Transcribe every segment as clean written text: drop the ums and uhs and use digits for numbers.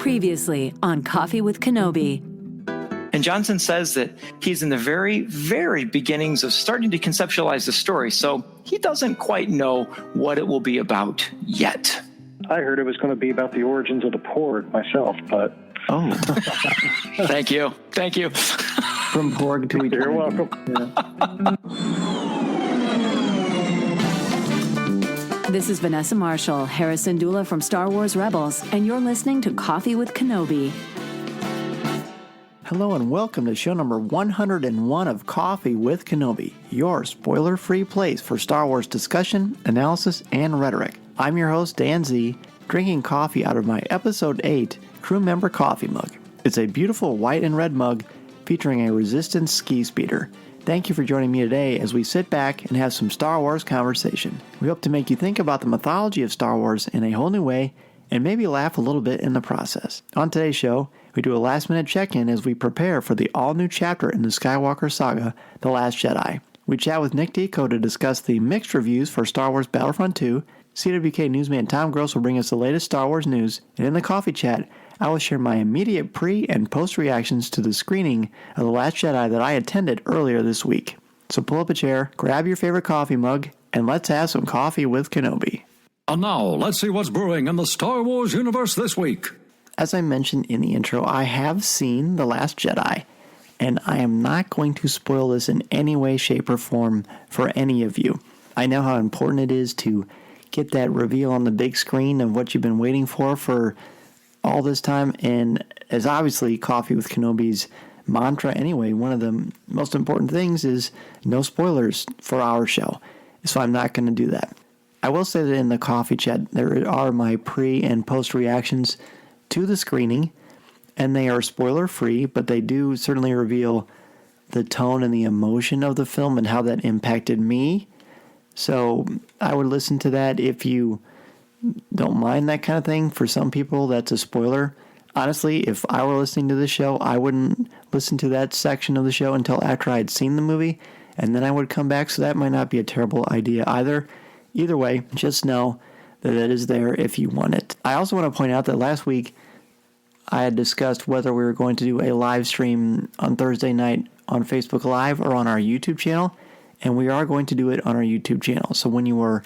Previously on Coffee with Kenobi. And Johnson says that he's in the very, very beginnings of starting to conceptualize the story, so he doesn't quite know what it will be about yet. I heard it was going to be about the origins of the porg myself, but... Oh. Thank you. From porg to eternity. You're welcome. Yeah. This is Vanessa Marshall, Harrison Dula from Star Wars Rebels, and you're listening to Coffee with Kenobi. Hello and welcome to show number 101 of Coffee with Kenobi, your spoiler-free place for Star Wars discussion, analysis, and rhetoric. I'm your host, Dan Z, drinking coffee out of my Episode 8 crew member coffee mug. It's a beautiful white and red mug featuring a Resistance ski speeder. Thank you for joining me today as we sit back and have some Star Wars conversation. We hope to make you think about the mythology of Star Wars in a whole new way and maybe laugh a little bit in the process. On today's show, we do a last-minute check-in as we prepare for the all-new chapter in the Skywalker saga, The Last Jedi. We chat with Nick Deco to discuss the mixed reviews for Star Wars Battlefront II. CWK newsman Tom Gross will bring us the latest Star Wars news, and in the coffee chat, I will share my immediate pre- and post-reactions to the screening of The Last Jedi that I attended earlier this week. So pull up a chair, grab your favorite coffee mug, and let's have some coffee with Kenobi. And now, let's see what's brewing in the Star Wars universe this week. As I mentioned in the intro, I have seen The Last Jedi, and I am not going to spoil this in any way, shape, or form for any of you. I know how important it is to get that reveal on the big screen of what you've been waiting for all this time, and as obviously Coffee with Kenobi's mantra anyway, one of the most important things is no spoilers for our show, so I'm not going to do that. I will say that in the coffee chat, there are my pre- and post-reactions to the screening, and they are spoiler-free, but they do certainly reveal the tone and the emotion of the film and how that impacted me. So I would listen to that if you don't mind that kind of thing. For some people, that's a spoiler. Honestly, if I were listening to this show, I wouldn't listen to that section of the show until after I had seen the movie, and then I would come back, so that might not be a terrible idea either. Either way, just know that it is there if you want it. I also want to point out that last week I had discussed whether we were going to do a live stream on Thursday night on Facebook Live or on our YouTube channel, and we are going to do it on our YouTube channel. So when you are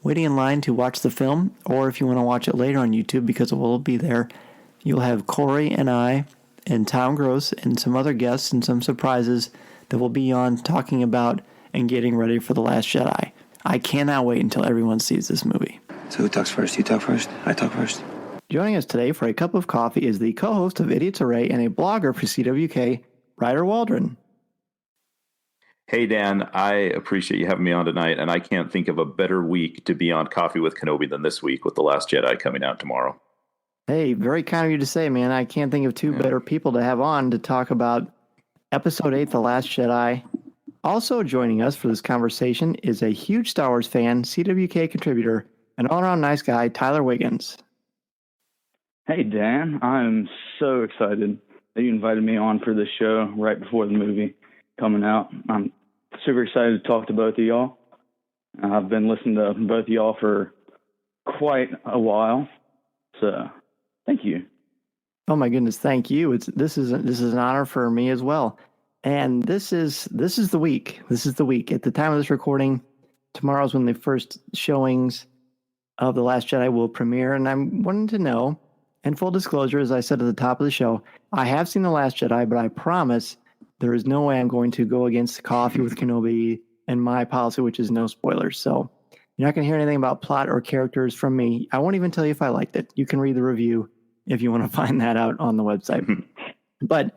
waiting in line to watch the film, or if you want to watch it later on YouTube because it will be there, you'll have Corey and I and Tom Gross and some other guests and some surprises that will be on talking about and getting ready for The Last Jedi. I cannot wait until everyone sees this movie. So who talks first? You talk first? I talk first. Joining us today for a cup of coffee is the co-host of Idiot's Array and a blogger for CWK, Ryder Waldon. Hey, Dan, I appreciate you having me on tonight, and I can't think of a better week to be on Coffee with Kenobi than this week with The Last Jedi coming out tomorrow. Hey, very kind of you to say, man. I can't think of two better people to have on to talk about Episode 8, The Last Jedi. Also joining us for this conversation is a huge Star Wars fan, CWK contributor, and all-around nice guy, Tyler Wiggins. Hey, Dan. I'm so excited that you invited me on for this show right before the movie coming out. I'm super excited to talk to both of y'all. I've been listening to both of y'all for quite a while, so thank you. Oh my goodness, thank you. This is an honor for me as well. And this is the week. This is the week. At the time of this recording, tomorrow's when the first showings of The Last Jedi will premiere, and I'm wanting to know, and full disclosure, as I said at the top of the show, I have seen The Last Jedi, but I promise there is no way I'm going to go against Coffee with Kenobi and my policy, which is no spoilers. So you're not going to hear anything about plot or characters from me. I won't even tell you if I liked it. You can read the review if you want to find that out on the website. But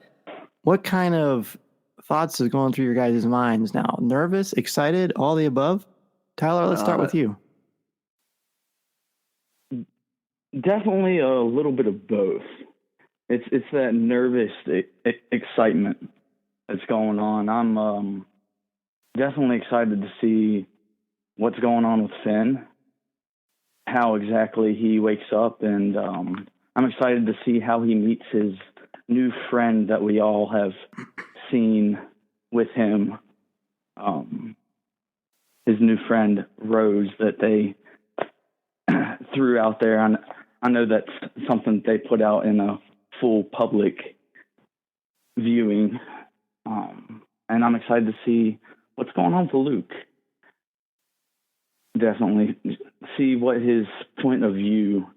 what kind of thoughts is going through your guys' minds now? Nervous, excited, all the above? Tyler, let's start with you. Definitely a little bit of both. It's that nervous excitement that's going on. I'm definitely excited to see what's going on with Finn, how exactly he wakes up, and I'm excited to see how he meets his new friend that we all have seen with him, his new friend Rose that they threw out there. And I know that's something they put out in a full public viewing. And I'm excited to see what's going on for Luke. Definitely see what his point of view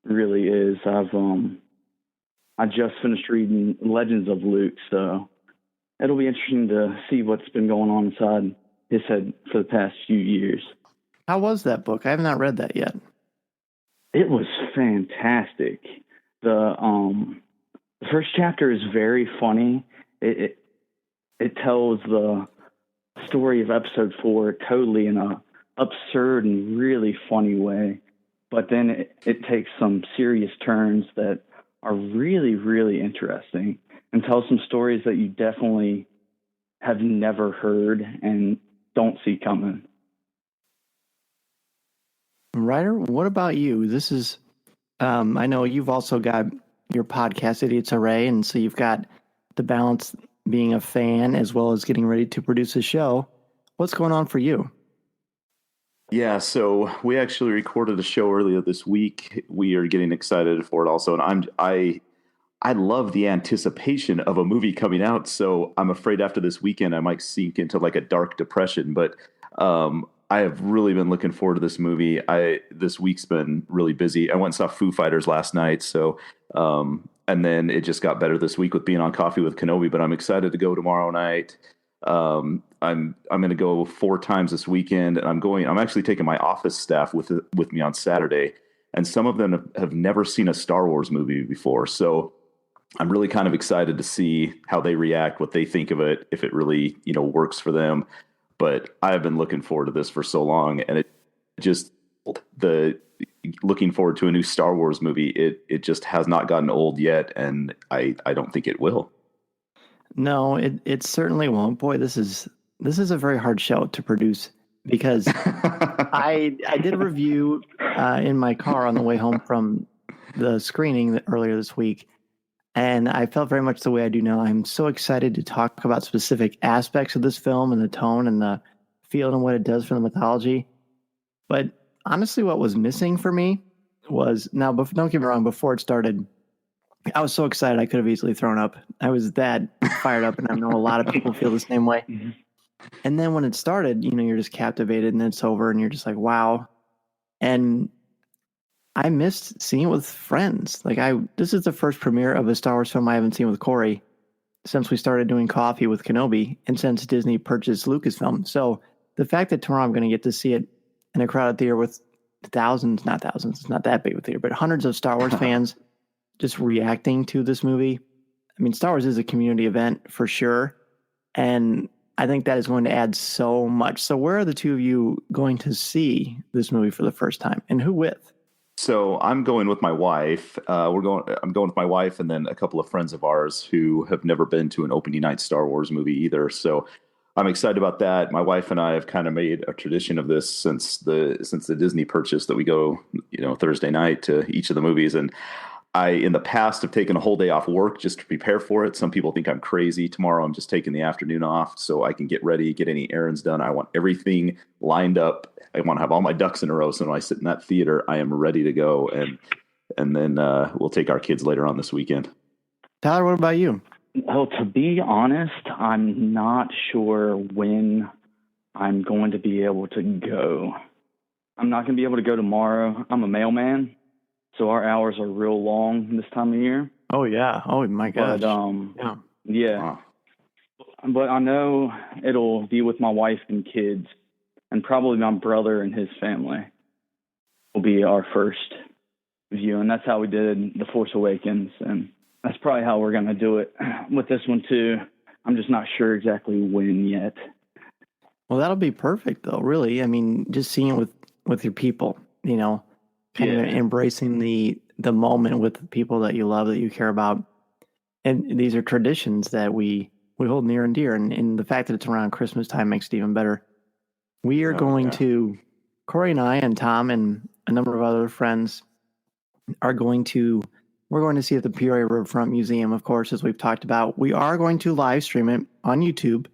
really is. I just finished reading Legends of Luke, so it'll be interesting to see what's been going on inside his head for the past few years. How was that book? I have not read that yet. It was fantastic. The first chapter is very funny. It tells the story of episode 4 totally in a absurd and really funny way, but then it takes some serious turns that are really, really interesting and tells some stories that you definitely have never heard and don't see coming. Ryder, what about you? This is, I know you've also got your podcast, Idiots Array, and so you've got the balance being a fan as well as getting ready to produce a show. What's going on for you? Yeah, so we actually recorded a show earlier this week. We are getting excited for it also, and I love the anticipation of a movie coming out. So I'm afraid after this weekend I might sink into like a dark depression. But I have really been looking forward to this movie. This week's been really busy. I went and saw Foo Fighters last night. So and then it just got better this week with being on Coffee with Kenobi. But I'm excited to go tomorrow night. I'm going to go 4 times this weekend, and I'm actually taking my office staff with me on Saturday, and some of them have never seen a Star Wars movie before. So I'm really kind of excited to see how they react, what they think of it, if it really, works for them. But I've been looking forward to this for so long, and it just looking forward to a new Star Wars movie. It just has not gotten old yet, and I don't think it will. No, it certainly won't. Boy, this is a very hard show to produce because I did a review in my car on the way home from the screening earlier this week, and I felt very much the way I do now. I'm so excited to talk about specific aspects of this film and the tone and the feel and what it does for the mythology. But honestly, what was missing for me was, now, don't get me wrong, before it started, I was so excited I could have easily thrown up. I was that fired up, and I know a lot of people feel the same way. Mm-hmm. And then when it started, you're just captivated, and then it's over, and you're just like, wow. And I missed seeing it with friends. This is the first premiere of a Star Wars film I haven't seen with Corey since we started doing Coffee with Kenobi and since Disney purchased Lucasfilm. So the fact that tomorrow I'm going to get to see it in a crowded theater with not thousands, it's not that big of a theater, but hundreds of Star Wars fans just reacting to this movie. I mean, Star Wars is a community event for sure. And I think that is going to add so much. So where are the two of you going to see this movie for the first time, and who with? So I'm going with my wife. I'm going with my wife and then a couple of friends of ours who have never been to an opening night Star Wars movie either. So I'm excited about that. My wife and I have kind of made a tradition of this since the Disney purchase that we go, Thursday night to each of the movies. And I, in the past, have taken a whole day off work just to prepare for it. Some people think I'm crazy. Tomorrow, I'm just taking the afternoon off so I can get ready, get any errands done. I want everything lined up. I want to have all my ducks in a row. So when I sit in that theater, I am ready to go. And then we'll take our kids later on this weekend. Tyler, what about you? Oh, to be honest, I'm not sure when I'm going to be able to go. I'm not going to be able to go tomorrow. I'm a mailman. So our hours are real long this time of year. Oh, yeah. Oh, my gosh. But, yeah. Wow. But I know it'll be with my wife and kids, and probably my brother and his family will be our first view. And that's how we did The Force Awakens. And that's probably how we're going to do it with this one, too. I'm just not sure exactly when yet. Well, that'll be perfect, though, really. I mean, just seeing it with your people, kind of embracing the moment with the people that you love, that you care about. And these are traditions that we hold near and dear. And the fact that it's around Christmas time makes it even better. We are going to, Corey and I and Tom and a number of other friends we're going to see it at the Peoria Riverfront Museum, of course, as we've talked about. We are going to live stream it on YouTube,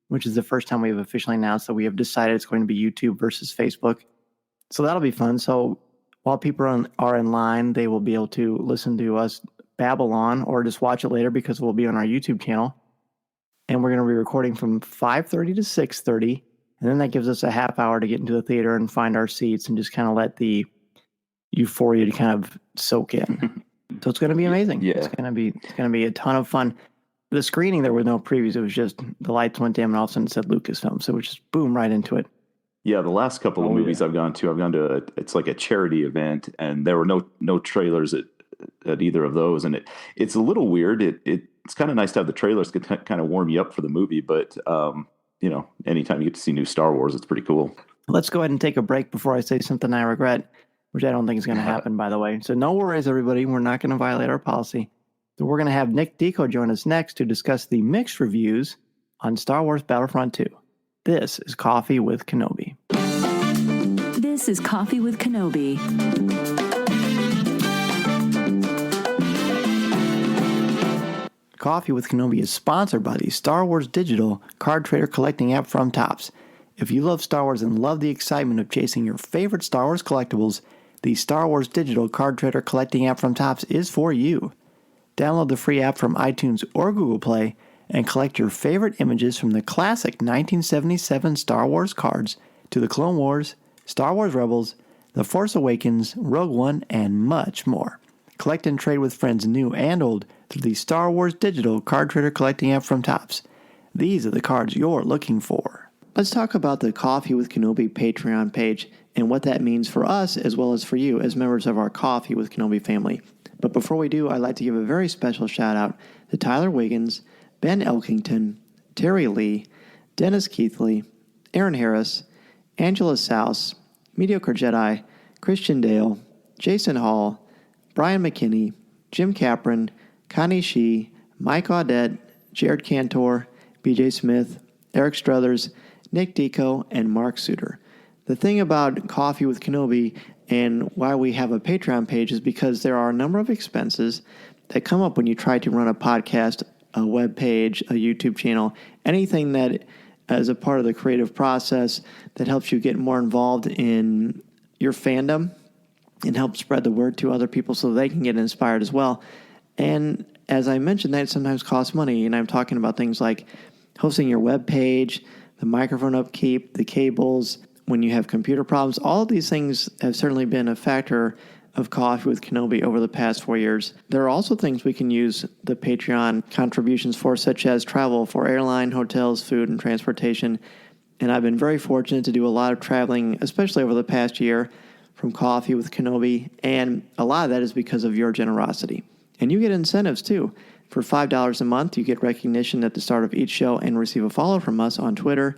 which is the first time we have officially announced that we have decided it's going to be YouTube versus Facebook. So that'll be fun. So while people are in line, they will be able to listen to us babble on or just watch it later because we'll be on our YouTube channel. And we're going to be recording from 5:30 to 6:30. And then that gives us a half hour to get into the theater and find our seats and just kind of let the euphoria to kind of soak in. So it's going to be amazing. Yeah. It's going to be a ton of fun. The screening, there were no previews. It was just the lights went dim and all of a sudden it said Lucasfilm. So it was just boom right into it. Yeah, the last couple of movies I've gone to it's like a charity event, and there were no trailers at either of those, and it's a little weird. It's kind of nice to have the trailers to kind of warm you up for the movie, but anytime you get to see new Star Wars, it's pretty cool. Let's go ahead and take a break before I say something I regret, which I don't think is going to happen, by the way. So no worries, everybody. We're not going to violate our policy. So we're going to have Nick Deco join us next to discuss the mixed reviews on Star Wars Battlefront II. This is Coffee with Kenobi. This is Coffee with Kenobi. Coffee with Kenobi is sponsored by the Star Wars Digital card trader collecting app from Topps. If you love Star Wars and love the excitement of chasing your favorite Star Wars collectibles, the Star Wars Digital card trader collecting app from Topps is for you. Download the free app from iTunes or Google Play and collect your favorite images from the classic 1977 Star Wars cards to the Clone Wars, Star Wars Rebels, The Force Awakens, Rogue One, and much more. Collect and trade with friends new and old through the Star Wars Digital card trader collecting app from Topps. These are the cards you're looking for. Let's talk about the Coffee with Kenobi Patreon page and what that means for us as well as for you as members of our Coffee with Kenobi family. But before we do, I'd like to give a very special shout out to Tyler Wiggins, Ben Elkington, Terry Lee, Dennis Keithley, Aaron Harris, Angela Souse, Mediocre Jedi, Christian Dale, Jason Hall, Brian McKinney, Jim Capron, Connie Shee, Mike Audette, Jared Cantor, BJ Smith, Eric Struthers, Nick Deco, and Mark Suter. The thing about Coffee with Kenobi and why we have a Patreon page is because there are a number of expenses that come up when you try to run a podcast, a web page, a YouTube channel, anything that is a part of the creative process that helps you get more involved in your fandom and help spread the word to other people so they can get inspired as well. And as I mentioned, that sometimes costs money, and I'm talking about things like hosting your web page, the microphone upkeep, the cables, when you have computer problems. All of these things have certainly been a factor of Coffee with Kenobi over the past 4 years. There are also things we can use the Patreon contributions for, such as travel for airline, hotels, food, and transportation. And I've been very fortunate to do a lot of traveling, especially over the past year, from Coffee with Kenobi. And a lot of that is because of your generosity. And you get incentives, too. For $5 a month, you get recognition at the start of each show and receive a follow from us on Twitter.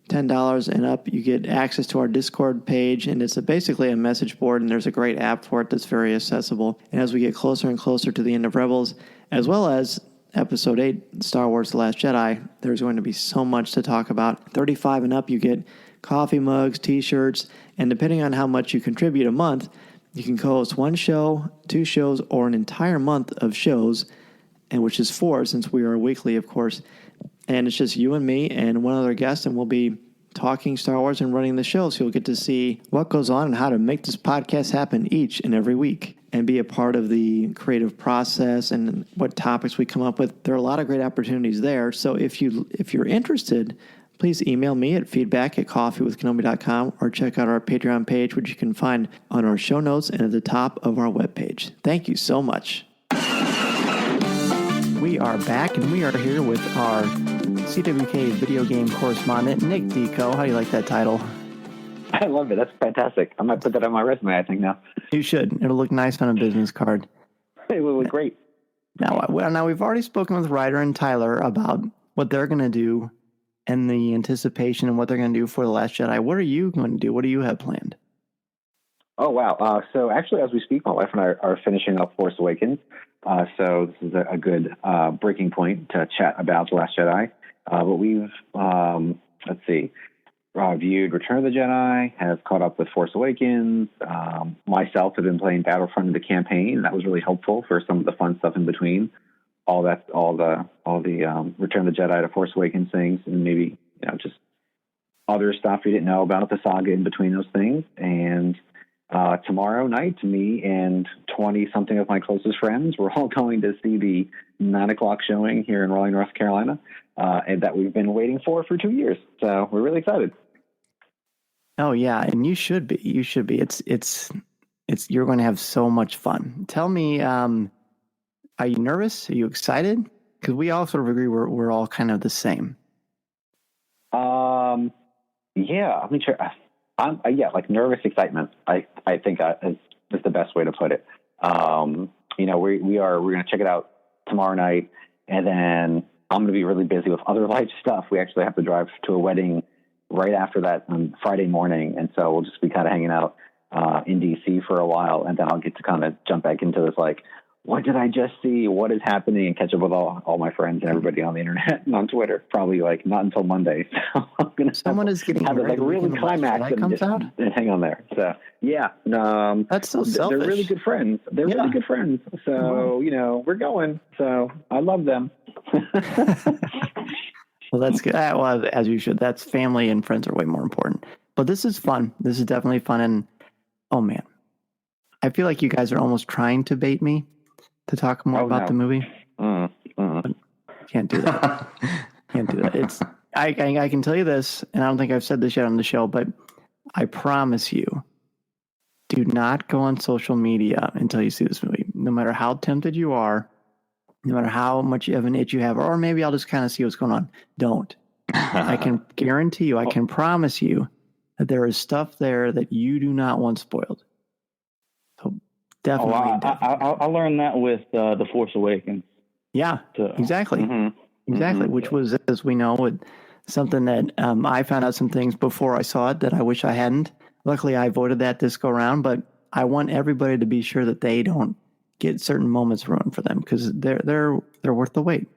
$10 and up, you get access to our Discord page, and it's basically a message board, and there's a great app for it that's very accessible. And as we get closer and closer to the end of Rebels, as well as Episode 8, Star Wars The Last Jedi, there's going to be so much to talk about. 35 and up, you get coffee mugs, t-shirts, and depending on how much you contribute a month, you can co-host one show, 2 shows, or an entire month of shows, and which is 4 since we are weekly, of course. And it's just you and me and one other guest, and we'll be talking Star Wars and running the show. So you'll get to see what goes on and how to make this podcast happen each and every week and be a part of the creative process and what topics we come up with. There are a lot of great opportunities there. So if you're interested, please email me at feedback@coffeewithkenobi.com or check out our Patreon page, which you can find on our show notes and at the top of our webpage. Thank you so much. We are back, and we are here with our CWK video game correspondent, Nick Deco. How do you like that title? I love it. That's fantastic. I might put that on my resume, I think, now. You should. It'll look nice on a business card. It will look great. Now we've already spoken with Ryder and Tyler about what they're going to do and the anticipation and what they're going to do for The Last Jedi. What are you going to do? What do you have planned? Oh, wow. So actually, as we speak, my wife and I are finishing up Force Awakens. So this is a good breaking point to chat about The Last Jedi. But we've, viewed Return of the Jedi, have caught up with Force Awakens. Myself have been playing Battlefront the campaign. That was really helpful for some of the fun stuff in between. All the Return of the Jedi to Force Awakens things, and maybe just other stuff you didn't know about the saga in between those things. And tomorrow night, me and 20-something of my closest friends, we're all going to see the 9 o'clock showing here in Raleigh, North Carolina, and that we've been waiting for 2 years. So we're really excited. Oh yeah, and you should be. You should be. It's you're going to have so much fun. Tell me, are you nervous? Are you excited? Because we all sort of agree we're all kind of the same. Yeah, I'm sure. Like nervous excitement. I think is the best way to put it. We're going to check it out tomorrow night, and then I'm going to be really busy with other life stuff. We actually have to drive to a wedding right after that on Friday morning, and so we'll just be kind of hanging out in DC for a while, and then I'll get to kind of jump back into this, like, what did I just see? What is happening? And catch up with all my friends and everybody on the internet and on Twitter. Probably like not until Monday. So I'm gonna have it like really climax and hang on there. So yeah, that's so selfish. They're really good friends. Really good friends. So we're going. So I love them. Well, that's good. Well, as you should. That's family and friends are way more important. But this is fun. This is definitely fun. And oh man, I feel like you guys are almost trying to bait me to talk more about the movie. Can't do that. Can't do that. It's I can tell you this, and I don't think I've said this yet on the show, but I promise you, do not go on social media until you see this movie. No matter how tempted you are, no matter how much of an itch you have, or maybe I'll just kind of see what's going on. Don't. I can guarantee you, I can promise you that there is stuff there that you do not want spoiled. So definitely. I learned that with The Force Awakens. Yeah, exactly. Exactly, which was, as we know, something that I found out some things before I saw it that I wish I hadn't. Luckily, I avoided that this go around, but I want everybody to be sure that they don't get certain moments ruined for them because they're worth the wait.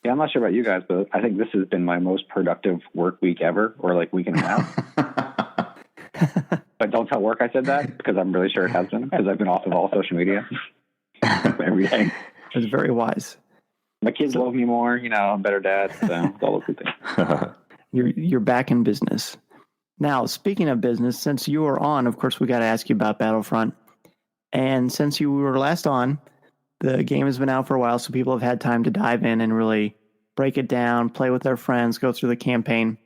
Yeah, I'm not sure about you guys, but I think this has been my most productive work week ever, or like week and a half. But don't tell work I said that because I'm really sure it has been because I've been off of all social media every day. It's very wise. My kids love me more, I'm a better dad, so it's all a good thing. You're back in business. Now, speaking of business, since you were on, of course, we got to ask you about Battlefront. And since you were last on, the game has been out for a while, so people have had time to dive in and really break it down, play with their friends, go through the campaign.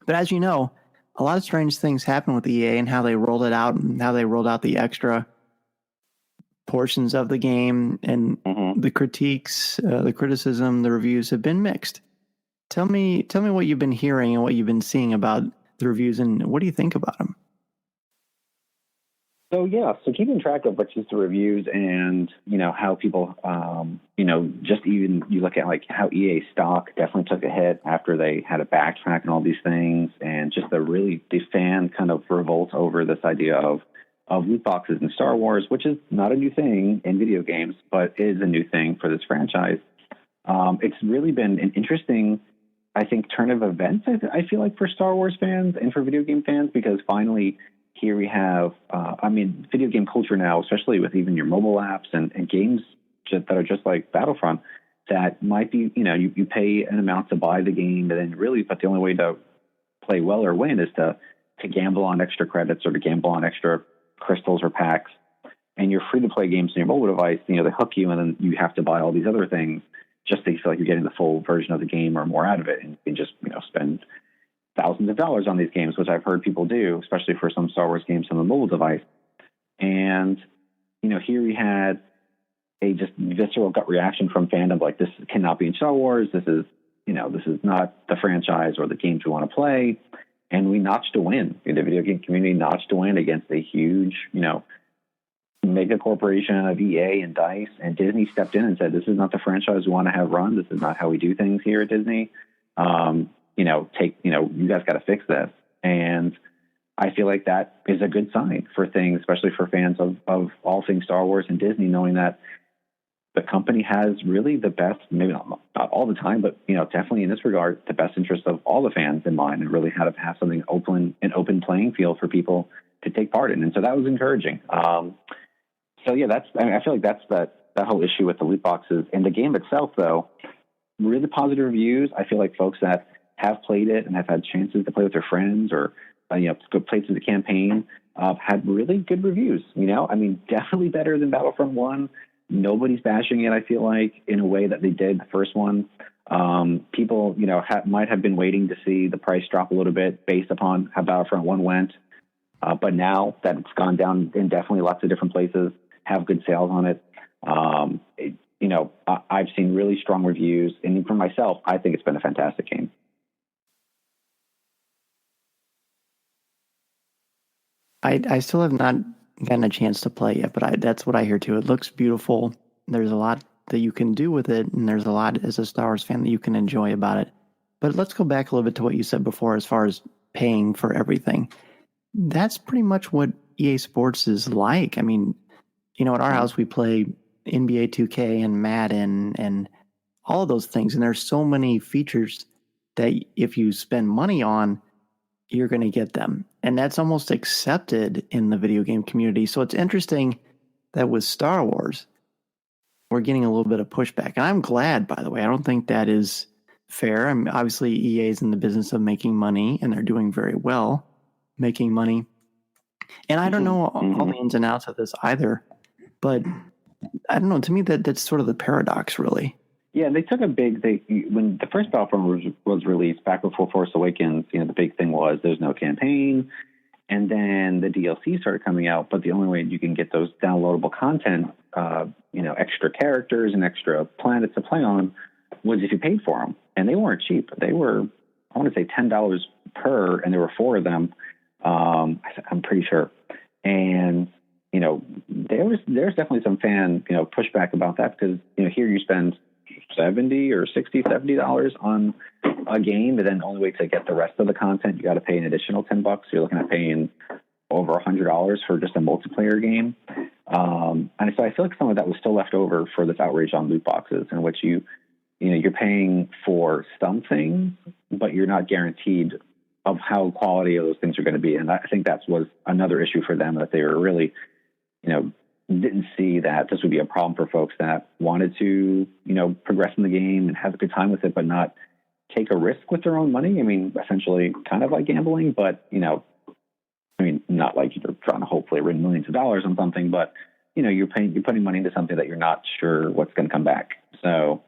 But as you know, a lot of strange things happen with EA and how they rolled it out and how they rolled out the extra portions of the game, and the critiques, the criticism, the reviews have been mixed. Tell me what you've been hearing and what you've been seeing about the reviews, and what do you think about them? So keeping track of what's just the reviews and how people just even you look at like how EA stock definitely took a hit after they had a backtrack and all these things, and just the fan kind of revolt over this idea of loot boxes in Star Wars, which is not a new thing in video games, but is a new thing for this franchise. It's really been an interesting, I think, turn of events, I feel like, for Star Wars fans and for video game fans, because finally here we have, video game culture now, especially with even your mobile apps and games that are just like Battlefront, that might be, you pay an amount to buy the game, but the only way to play well or win is to gamble on extra credits or to gamble on extra crystals or packs, and you're free to play games on your mobile device. They hook you, and then you have to buy all these other things just to feel like you're getting the full version of the game or more out of it, and you can just spend thousands of dollars on these games, which I've heard people do, especially for some Star Wars games on the mobile device. And here we had a just visceral gut reaction from fandom, like, this cannot be in Star Wars. This is not the franchise or the games we want to play. And we notched a win. The video game community notched a win against a huge, mega corporation of EA and DICE. And Disney stepped in and said, this is not the franchise we want to have run. This is not how we do things here at Disney. You guys got to fix this. And I feel like that is a good sign for things, especially for fans of all things Star Wars and Disney, knowing that the company has really the best, maybe not all the time, but definitely in this regard, the best interest of all the fans in mind, and really how to have something an open playing field for people to take part in. And so that was encouraging. I feel like that's that whole issue with the loot boxes and the game itself, though. Really positive reviews. I feel like folks that have played it and have had chances to play with their friends or played through the campaign, had really good reviews. I mean, definitely better than Battlefront 1. Nobody's bashing it, I feel like, in a way that they did the first one. People, might have been waiting to see the price drop a little bit based upon how Battlefront 1 went. But now that it's gone down in definitely lots of different places, have good sales on it. I've seen really strong reviews. And for myself, I think it's been a fantastic game. I still have not gotten a chance to play yet, but that's what I hear too. It looks beautiful. There's a lot that you can do with it, and there's a lot as a Star Wars fan that you can enjoy about it. But let's go back a little bit to what you said before as far as paying for everything. That's pretty much what EA Sports is like. I mean, at our house we play NBA 2K and Madden and all of those things, and there's so many features that if you spend money on, you're going to get them. And that's almost accepted in the video game community. So it's interesting that with Star Wars, we're getting a little bit of pushback. And I'm glad, by the way. I don't think that is fair. I mean, obviously, EA is in the business of making money, and they're doing very well making money. And I don't know all the ins and outs of this either. But I don't know. To me, that's sort of the paradox, really. Yeah, they took when the first Battlefront was released back before Force Awakens, the big thing was there's no campaign, and then the DLC started coming out, but the only way you can get those downloadable content, extra characters and extra planets to play on was if you paid for them, and they weren't cheap. They were, I want to say $10 per, and there were 4 of them, I'm pretty sure. And, there's definitely some fan, pushback about that because, here you spend $70 or $70 on a game, and then the only way to get the rest of the content, you got to pay an additional $10. You're looking at paying over $100 for just a multiplayer game. And so I feel like some of that was still left over for this outrage on loot boxes, in which you're paying for some things, but you're not guaranteed of how quality of those things are going to be. And I think that was another issue for them, that they were really, didn't see that this would be a problem for folks that wanted to, progress in the game and have a good time with it, but not take a risk with their own money. I mean, essentially kind of like gambling, but, not like you're trying to hopefully win millions of dollars on something, but, you're putting money into something that you're not sure what's going to come back. So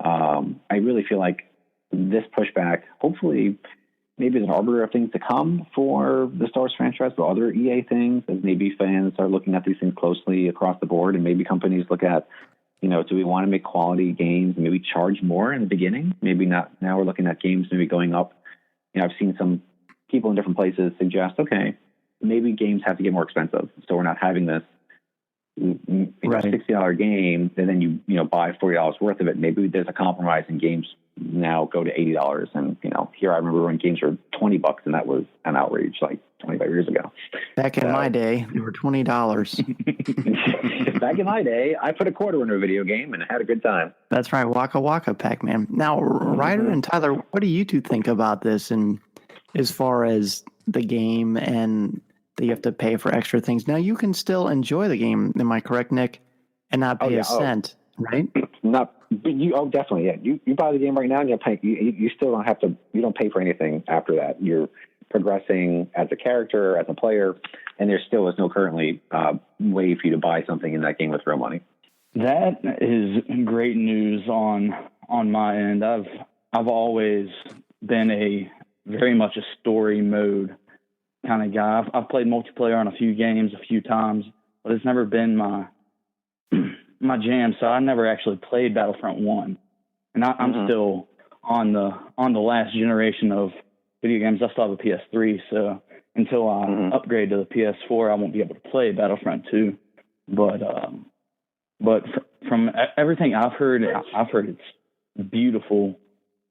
I really feel like this pushback, hopefully, maybe is an arbiter of things to come for the Star Wars franchise or other EA things, as maybe fans are looking at these things closely across the board, and maybe companies look at, do we want to make quality games and maybe charge more in the beginning? Maybe not. Now we're looking at games maybe going up. I've seen some people in different places suggest, okay, maybe games have to get more expensive, so we're not having this $60 game, and then you buy $40 worth of it. Maybe there's a compromise, and games now go to $80. And here I remember when games were $20, and that was an outrage like 25 years ago. Back in my day, they were $20. Back in my day, I put a quarter into a video game and had a good time. That's right, Waka Waka, Pac-Man. Now, Ryder and Tyler, what do you two think about this? And as far as the game and that you have to pay for extra things. Now, you can still enjoy the game, am I correct, Nick? And not pay a cent, right? Definitely, yeah. You buy the game right now, and you still don't have to. You don't pay for anything after that. You're progressing as a character, as a player, and there still is no currently way for you to buy something in that game with real money. That is great news on my end. I've always been very much a story mode kind of guy. I've played multiplayer on a few games a few times, but it's never been my jam. So I never actually played Battlefront 1, and I'm still on the last generation of video games. I still have a PS3, so until I upgrade to the PS4, I won't be able to play Battlefront 2. But from everything I've heard it's beautiful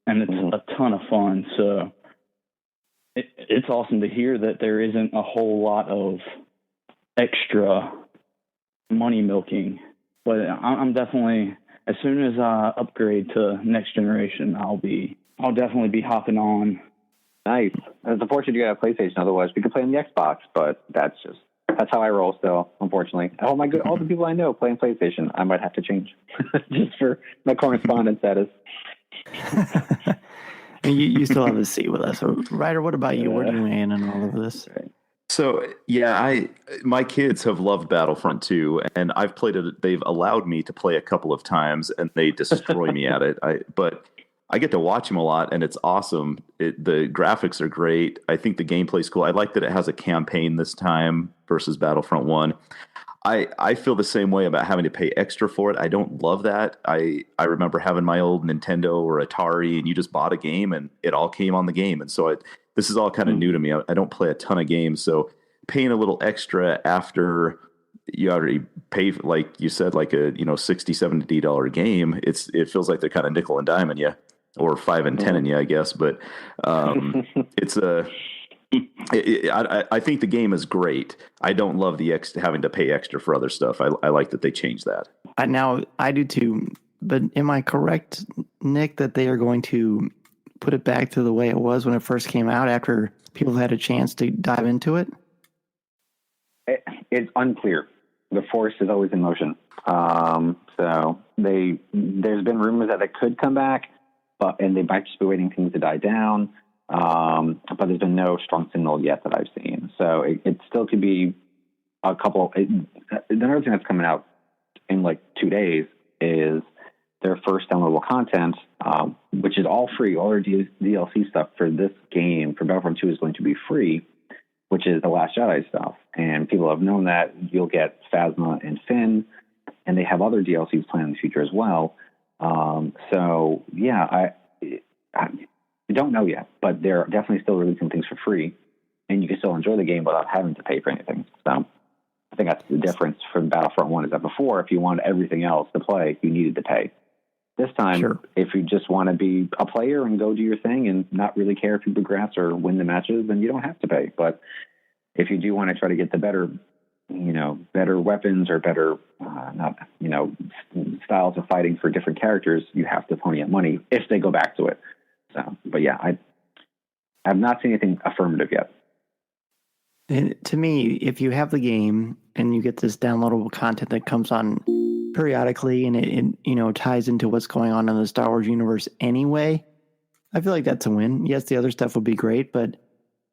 and it's a ton of fun. So it's awesome to hear that there isn't a whole lot of extra money milking. But I'm definitely, as soon as I upgrade to next generation, I'll definitely be hopping on. Nice. It's unfortunate you got a PlayStation. Otherwise, we could play on the Xbox. But that's how I roll still. Unfortunately, all the people I know playing PlayStation, I might have to change just for my correspondent status. And you still have a seat with us. So, Ryder, what about you? Where do you land in all of this? So yeah, my kids have loved Battlefront 2, and I've played it. They've allowed me to play a couple of times, and they destroy me at it. But I get to watch them a lot, and it's awesome. The graphics are great. I think the gameplay's cool. I like that it has a campaign this time versus Battlefront 1. I feel the same way about having to pay extra for it. I don't love that. I remember having my old Nintendo or Atari, and you just bought a game, and it all came on the game. And so this is all kind of new to me. I don't play a ton of games, so paying a little extra after you already pay, like you said, like a $60, $70 game, it feels like they're kind of nickel and diming you, or 5 and 10 in you, I guess. But it's I think the game is great. I don't love the having to pay extra for other stuff. I like that they changed that. I do too. But am I correct, Nick, that they are going to put it back to the way it was when it first came out after people had a chance to dive into it? It's unclear. The Force is always in motion. So there's been rumors that it could come back, and they might just be waiting things to die down. But there's been no strong signal yet that I've seen. So it still could be a couple. Another thing that's coming out in like 2 days is their first downloadable content, which is all free. All their DLC stuff for this game, for Battlefront 2, is going to be free, which is the Last Jedi stuff. And people have known that. You'll get Phasma and Finn, and they have other DLCs planned in the future as well. So, yeah, I don't know yet, but they're definitely still releasing things for free, and you can still enjoy the game without having to pay for anything. So I think that's the difference from Battlefront 1, is that before, if you wanted everything else to play, you needed to pay. This time, sure, if you just want to be a player and go do your thing and not really care if you progress or win the matches, then you don't have to pay. But if you do want to try to get the better weapons or better, styles of fighting for different characters, you have to pony up money if they go back to it. So, but yeah, I have not seen anything affirmative yet. And to me, if you have the game and you get this downloadable content that comes on periodically and it ties into what's going on in the Star Wars universe anyway, I feel like that's a win. Yes, the other stuff would be great, but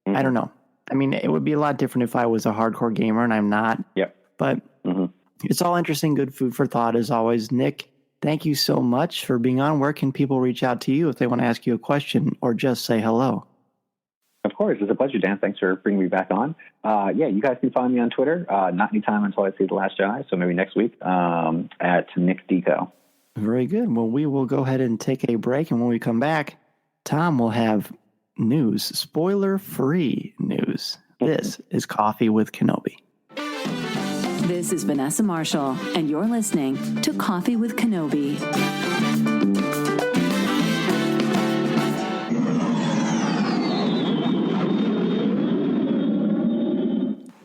I don't know. I mean, it would be a lot different if I was a hardcore gamer, and I'm not. Yep. But it's all interesting, good food for thought as always. Nick, thank you so much for being on. Where can people reach out to you if they want to ask you a question or just say hello? Of course. It's a pleasure, Dan. Thanks for bringing me back on. You guys can find me on Twitter. Not anytime until I see The Last Jedi, so maybe next week, at Nick Deco. Very good. Well, we will go ahead and take a break, and when we come back, Tom will have news, spoiler-free news. This is Coffee with Kenobi. This is Vanessa Marshall, and you're listening to Coffee with Kenobi.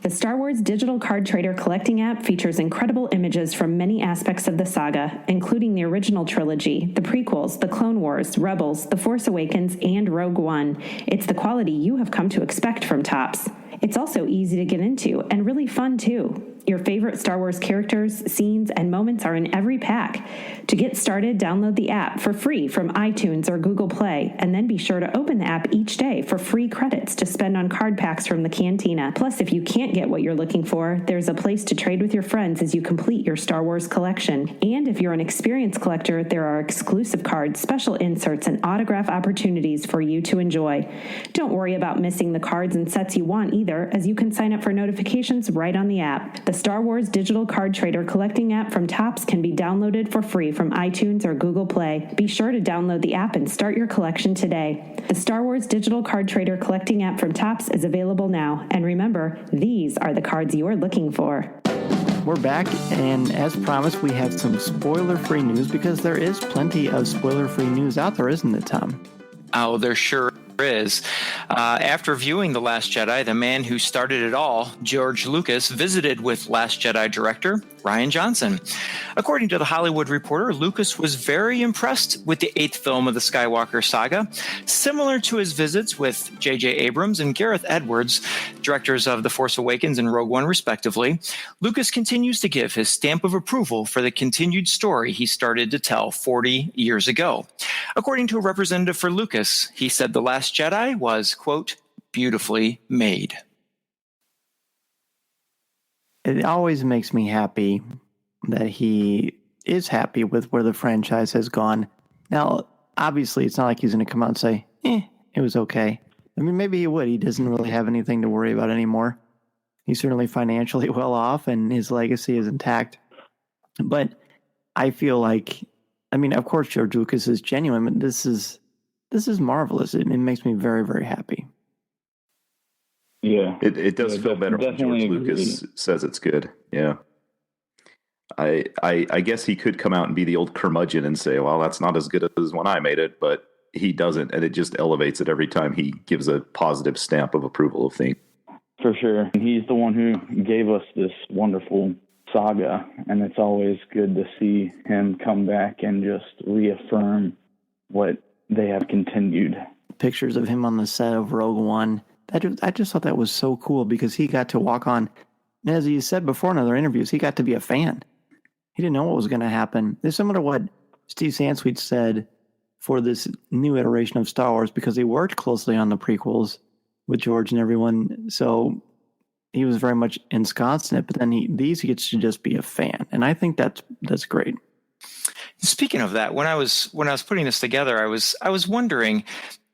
The Star Wars digital card trader collecting app features incredible images from many aspects of the saga, including the original trilogy, the prequels, the Clone Wars, Rebels, The Force Awakens, and Rogue One. It's the quality you have come to expect from Topps. It's also easy to get into and really fun, too. Your favorite Star Wars characters, scenes, and moments are in every pack. To get started, download the app for free from iTunes or Google Play, and then be sure to open the app each day for free credits to spend on card packs from the Cantina. Plus, if you can't get what you're looking for, there's a place to trade with your friends as you complete your Star Wars collection. And if you're an experienced collector, there are exclusive cards, special inserts, and autograph opportunities for you to enjoy. Don't worry about missing the cards and sets you want either, as you can sign up for notifications right on the app. The Star Wars digital card trader collecting app from Topps can be downloaded for free from iTunes or Google Play. Be sure to download the app and start your collection today. The Star Wars digital card trader collecting app from Topps is available now. And remember, these are the cards you're looking for. We're back, and as promised, we have some spoiler-free news, because there is plenty of spoiler-free news out there, isn't it, Tom? Oh, there sure is. After viewing The Last Jedi, the man who started it all, George Lucas, visited with Last Jedi director Rian Johnson. According to The Hollywood Reporter, Lucas was very impressed with the 8th film of the Skywalker saga. Similar to his visits with J.J. Abrams and Gareth Edwards, directors of The Force Awakens and Rogue One respectively, Lucas continues to give his stamp of approval for the continued story he started to tell 40 years ago. According to a representative for Lucas, he said The Last Jedi was, quote, beautifully made. It always makes me happy that he is happy with where the franchise has gone. Now, obviously, it's not like he's going to come out and say, it was okay. I mean, maybe he would. He doesn't really have anything to worry about anymore. He's certainly financially well off, and his legacy is intact. But I feel like, I mean, of course, George Lucas is genuine, but this is marvelous. It makes me very, very happy. Yeah, it does feel better when George Lucas says it's good. Yeah, I guess he could come out and be the old curmudgeon and say, "Well, that's not as good as when I made it," but he doesn't, and it just elevates it every time he gives a positive stamp of approval of things. For sure, he's the one who gave us this wonderful saga, and it's always good to see him come back and just reaffirm what they have continued. Pictures of him on the set of Rogue One. I just thought that was so cool because he got to walk on, and as he said before in other interviews, he got to be a fan. He didn't know what was going to happen. It's similar to what Steve Sansweet said for this new iteration of Star Wars, because he worked closely on the prequels with George and everyone, so he was very much ensconced in it. But then he gets to just be a fan, and I think that's great. Speaking of that, when I was putting this together, I was wondering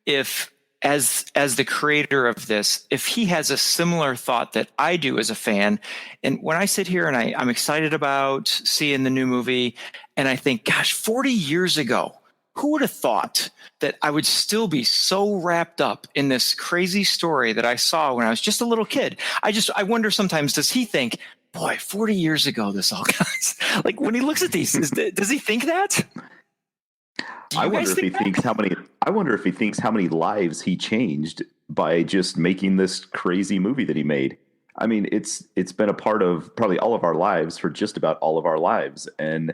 if, as the creator of this, if he has a similar thought that I do as a fan. And when I sit here and I'm excited about seeing the new movie, and I think, gosh, 40 years ago, who would have thought that I would still be so wrapped up in this crazy story that I saw when I was just a little kid? I wonder sometimes, does he think, boy, 40 years ago, this all got, like, when he looks at these, does he think that? I wonder if he thinks how many lives he changed by just making this crazy movie that he made. I mean, it's been a part of probably all of our lives for just about all of our lives, and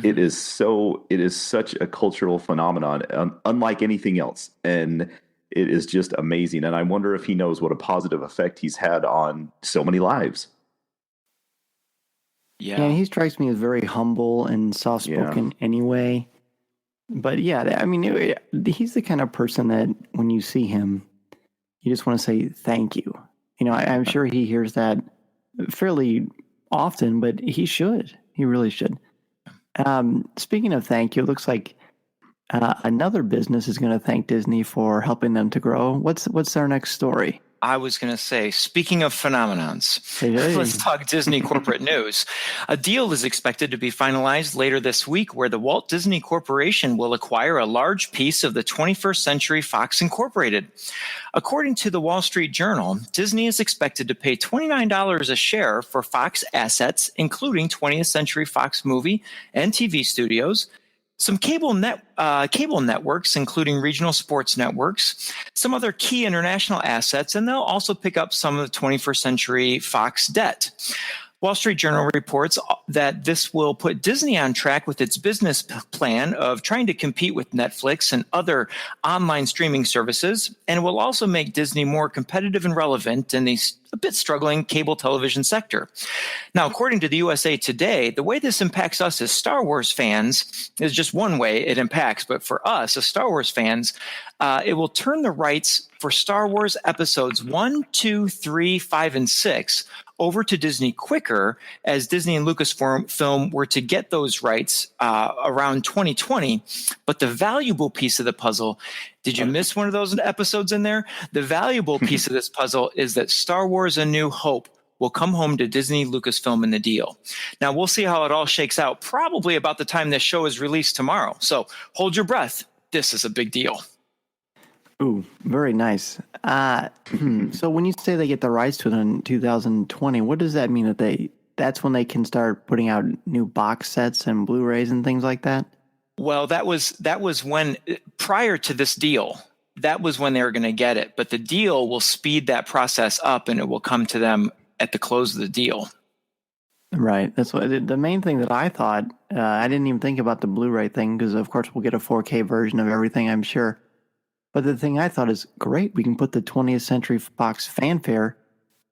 it is such a cultural phenomenon, unlike anything else, and it is just amazing. And I wonder if he knows what a positive effect he's had on so many lives. Yeah, he strikes me as very humble and soft-spoken anyway. But yeah, I mean, he's the kind of person that when you see him, you just want to say thank you. You know, I'm sure he hears that fairly often, but he should. He really should. Speaking of thank you, it looks like another business is going to thank Disney for helping them to grow. What's our next story? I was going to say, speaking of phenomenons, let's talk Disney corporate news. A deal is expected to be finalized later this week where the Walt Disney Corporation will acquire a large piece of the 21st Century Fox Incorporated. According to the Wall Street Journal, Disney is expected to pay $29 a share for Fox assets, including 20th Century Fox movie and TV studios, some cable networks, including regional sports networks, some other key international assets, and they'll also pick up some of the 21st Century Fox debt. Wall Street Journal reports that this will put Disney on track with its business plan of trying to compete with Netflix and other online streaming services, and it will also make Disney more competitive and relevant in the a bit struggling cable television sector. Now, according to the USA Today, the way this impacts us as Star Wars fans is just one way it impacts, but for us as Star Wars fans, it will turn the rights for Star Wars episodes 1, 2, 3, 5, and 6 over to Disney quicker, as Disney and Lucasfilm were to get those rights around 2020. But the valuable piece of the puzzle, did you miss one of those episodes in there? The valuable piece of this puzzle is that Star Wars A New Hope will come home to Disney Lucasfilm in the deal. Now, we'll see how it all shakes out, probably about the time this show is released tomorrow. So hold your breath. This is a big deal. Ooh, very nice. So when you say they get the rights to it in 2020, what does that mean? That's when they can start putting out new box sets and Blu-rays and things like that? Well, that was when, prior to this deal, that was when they were going to get it. But the deal will speed that process up, and it will come to them at the close of the deal. Right. That's what the main thing that I thought. I didn't even think about the Blu-ray thing because, of course, we'll get a 4K version of everything, I'm sure. But the thing I thought is great. We can put the 20th Century Fox fanfare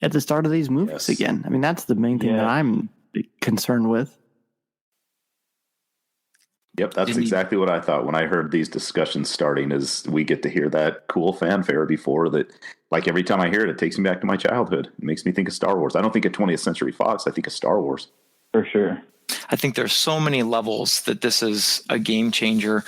at the start of these movies again. I mean, that's the main thing that I'm concerned with. Yep, that's Disney. exactly what I thought when I heard these discussions starting. Is we get to hear that cool fanfare before that. Like every time I hear it, it takes me back to my childhood. It makes me think of Star Wars. I don't think of 20th Century Fox. I think of Star Wars. For sure. I think there's so many levels that this is a game changer.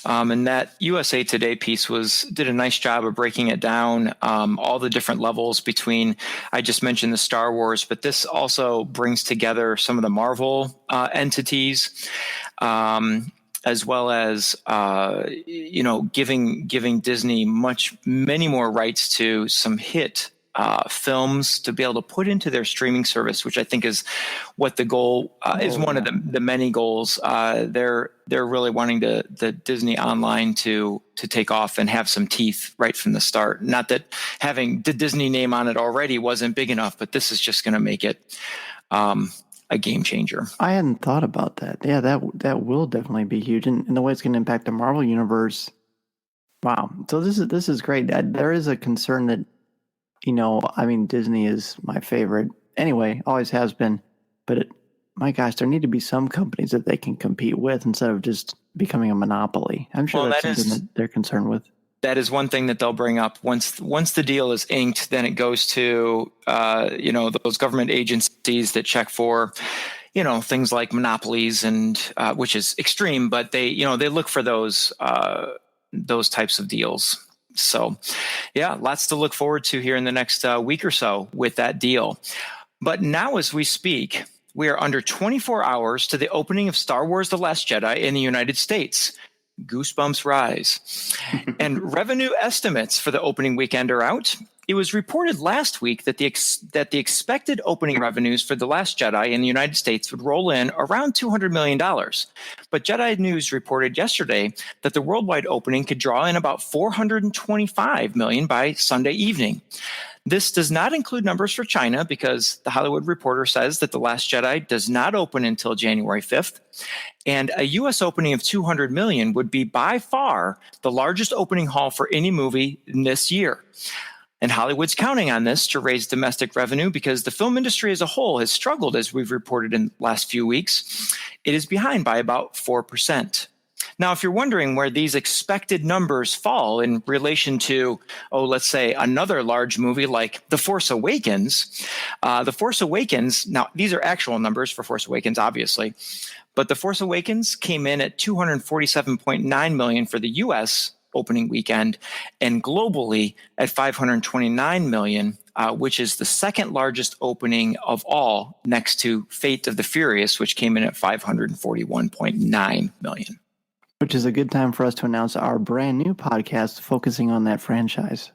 And that USA Today piece did a nice job of breaking it down, all the different levels between, I just mentioned the Star Wars, but this also brings together some of the Marvel entities, as well as, giving Disney many more rights to some hit films to be able to put into their streaming service, which I think is what the goal is. One of the many goals. They're really wanting the Disney Online to take off and have some teeth right from the start. Not that having the Disney name on it already wasn't big enough, but this is just going to make it a game changer. I hadn't thought about that. Yeah, that will definitely be huge, and the way it's going to impact the Marvel universe. Wow. So this is great. There is a concern that, Disney is my favorite anyway, always has been, but my gosh, there need to be some companies that they can compete with instead of just becoming a monopoly. I'm sure that's something that they're concerned with. That is one thing that they'll bring up once the deal is inked. Then it goes to those government agencies that check for things like monopolies and which is extreme, but they look for those types of deals. So, yeah, lots to look forward to here in the next week or so with that deal. But now, as we speak, we are under 24 hours to the opening of Star Wars: The Last Jedi in the United States. Goosebumps rise. And revenue estimates for the opening weekend are out. It was reported last week that the expected opening revenues for The Last Jedi in the United States would roll in around $200 million. But Jedi News reported yesterday that the worldwide opening could draw in about $425 million by Sunday evening. This does not include numbers for China because The Hollywood Reporter says that The Last Jedi does not open until January 5th. And a U.S. opening of $200 million would be by far the largest opening haul for any movie in this year. And Hollywood's counting on this to raise domestic revenue because the film industry as a whole has struggled, as we've reported in the last few weeks. It is behind by about 4%. Now, if you're wondering where these expected numbers fall in relation to, let's say another large movie like The Force Awakens, now these are actual numbers for Force Awakens, obviously, but The Force Awakens came in at $247.9 million for the U.S. opening weekend and globally at $529 million, which is the second largest opening of all next to Fate of the Furious, which came in at $541.9 million. Which is a good time for us to announce our brand new podcast focusing on that franchise.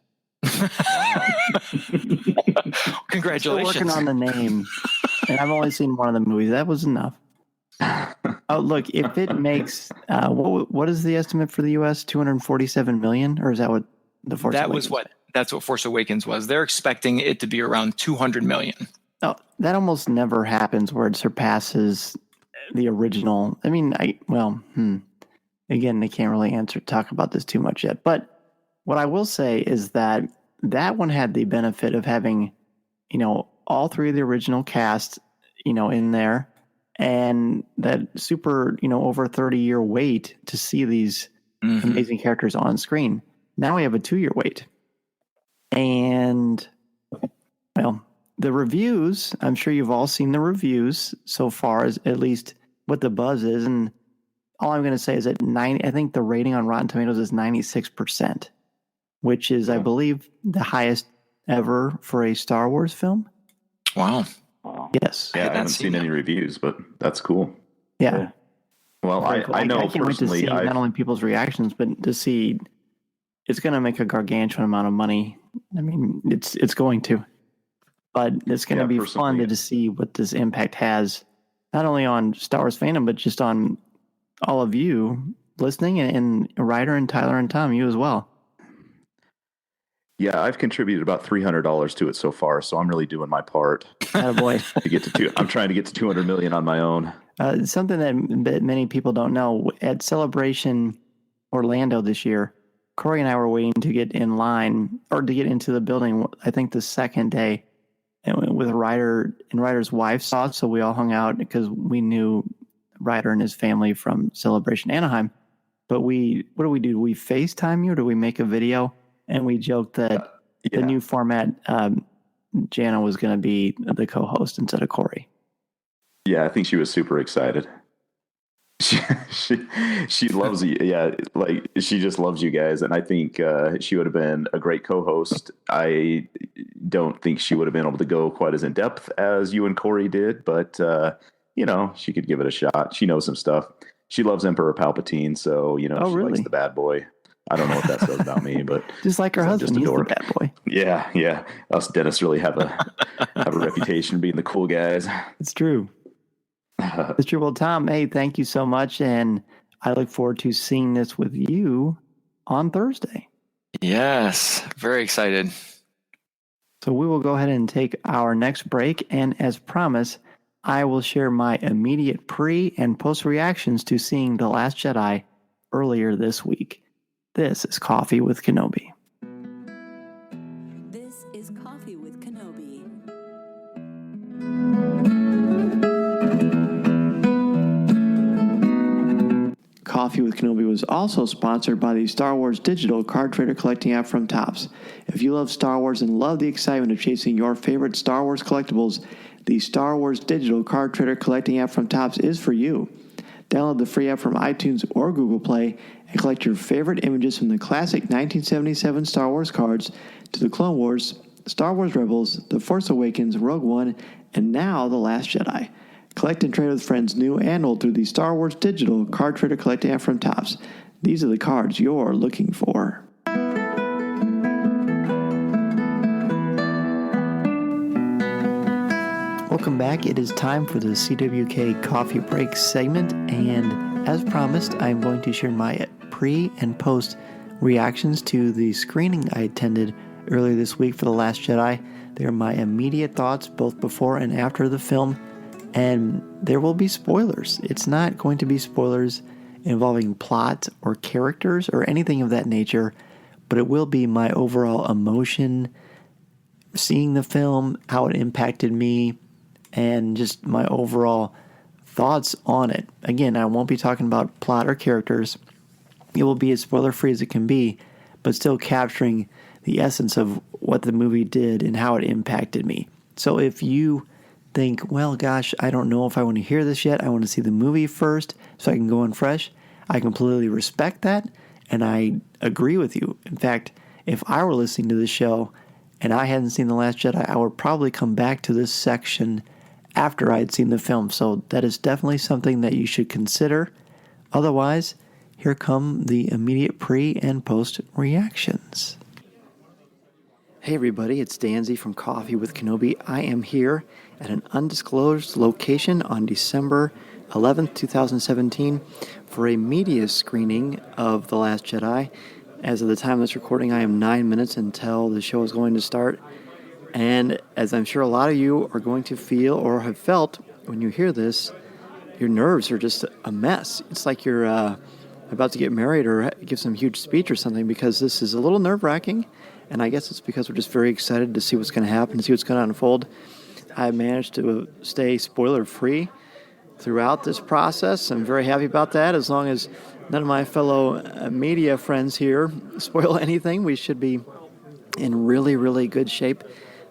Congratulations. Still working on the name, and I've only seen one of the movies. That was enough. Oh, look, if it makes, what is the estimate for the U.S.? 247 million, or is that what the Force Awakens? That's what Force Awakens was. They're expecting it to be around 200 million. Oh, that almost never happens where it surpasses the original. I mean, again, they can't really talk about this too much yet. But what I will say is that one had the benefit of having, all three of the original cast, in there. And that super, over 30-year wait to see these amazing characters on screen. Now we have a 2-year wait. And, the reviews, I'm sure you've all seen the reviews so far, as at least what the buzz is. And all I'm going to say is that I think the rating on Rotten Tomatoes is 96%, which is, I believe, the highest ever for a Star Wars film. Wow. Yes. Yeah, I haven't seen any reviews, but that's cool. Yeah. Well, I know I can't personally. Wait to see not only people's reactions, but to see it's going to make a gargantuan amount of money. I mean, it's going to, but it's going to be fun to see what this impact has, not only on Star Wars fandom, but just on all of you listening, and Ryder and Tyler and Tom, you as well. Yeah, I've contributed about $300 to it so far, so I'm really doing my part. Attaboy. I'm trying to get to 200 million on my own. Something that many people don't know, at Celebration Orlando this year, Corey and I were waiting to get in line or to get into the building, I think the second day, and with Ryder and Ryder's wife saw it, so we all hung out because we knew Ryder and his family from Celebration Anaheim. But what do? Do we FaceTime you, or do we make a video? And we joked that the new format, Jana was going to be the co-host instead of Corey. Yeah, I think she was super excited. She loves you. Yeah, like she just loves you guys, and I think she would have been a great co-host. I don't think she would have been able to go quite as in depth as you and Corey did, but she could give it a shot. She knows some stuff. She loves Emperor Palpatine, so she likes the bad boy. I don't know what that says about me, but just like her husband, he's the bad boy. Yeah. Us Dennis really have a reputation being the cool guys. It's true. It's true. Well, Tom, hey, thank you so much, and I look forward to seeing this with you on Thursday. Yes, very excited. So we will go ahead and take our next break, and as promised, I will share my immediate pre- and post-reactions to seeing The Last Jedi earlier this week. This is Coffee with Kenobi. This is Coffee with Kenobi. Coffee with Kenobi was also sponsored by the Star Wars digital card trader collecting app from Topps. If you love Star Wars and love the excitement of chasing your favorite Star Wars collectibles, the Star Wars digital card trader collecting app from Topps is for you. Download the free app from iTunes or Google Play and collect your favorite images from the classic 1977 Star Wars cards to the Clone Wars, Star Wars Rebels, The Force Awakens, Rogue One, and now The Last Jedi. Collect and trade with friends new and old through the Star Wars digital card trader collecting app from Topps. These are the cards you're looking for. Welcome back. It is time for the CWK Coffee Break segment, and as promised, I'm going to share my pre- and post reactions to the screening I attended earlier this week for The Last Jedi. They are my immediate thoughts both before and after the film, and there will be spoilers. It's not going to be spoilers involving plot or characters or anything of that nature, but it will be my overall emotion seeing the film, how it impacted me, and just my overall thoughts on it. Again, I won't be talking about plot or characters. It will be as spoiler-free as it can be, but still capturing the essence of what the movie did and how it impacted me. So if you think, well, gosh, I don't know if I want to hear this yet, I want to see the movie first so I can go in fresh, I completely respect that, and I agree with you. In fact, if I were listening to this show and I hadn't seen The Last Jedi, I would probably come back to this section after I had seen the film. So that is definitely something that you should consider. Otherwise, here come the immediate pre- and post reactions. Hey everybody, it's Danzy from Coffee with Kenobi. I am here at an undisclosed location on December 11th, 2017 for a media screening of The Last Jedi. As of the time of this recording, I am 9 minutes until the show is going to start. And as I'm sure a lot of you are going to feel or have felt when you hear this, your nerves are just a mess. It's like you're about to get married or give some huge speech or something, because this is a little nerve-wracking. And I guess it's because we're just very excited to see what's going to happen, to see what's going to unfold. I managed to stay spoiler-free throughout this process. I'm very happy about that. As long as none of my fellow media friends here spoil anything, we should be in really, really good shape.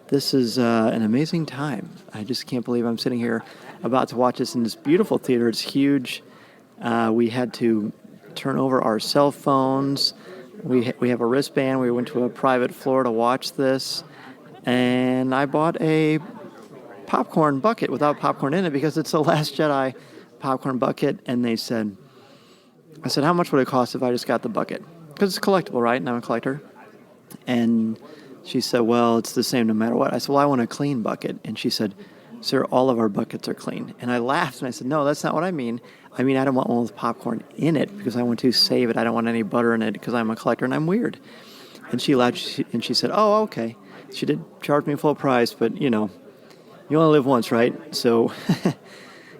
This is an amazing time. I just can't believe I'm sitting here about to watch this in this beautiful theater. It's huge. We had to turn over our cell phones. We have a wristband. We went to a private floor to watch this. And I bought a popcorn bucket without popcorn in it because it's a Last Jedi popcorn bucket. And I said, how much would it cost if I just got the bucket? Because it's collectible, right? And I'm a collector. And she said, well, it's the same no matter what. I said, well, I want a clean bucket. And she said, sir, all of our buckets are clean. And I laughed and I said, no, that's not what I mean. I mean, I don't want one with popcorn in it because I want to save it. I don't want any butter in it because I'm a collector and I'm weird. And she laughed and she said, oh, okay. She did charge me full price, but, you only live once, right? So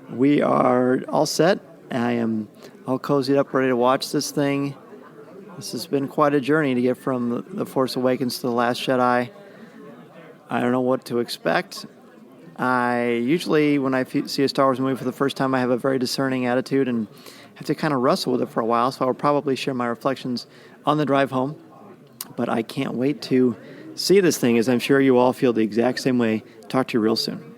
we are all set. I am all cozied up, ready to watch this thing. This has been quite a journey to get from The Force Awakens to The Last Jedi. I don't know what to expect. Usually when I see a Star Wars movie for the first time, I have a very discerning attitude and have to kind of wrestle with it for a while, so I'll probably share my reflections on the drive home. But I can't wait to see this thing, as I'm sure you all feel the exact same way. Talk to you real soon.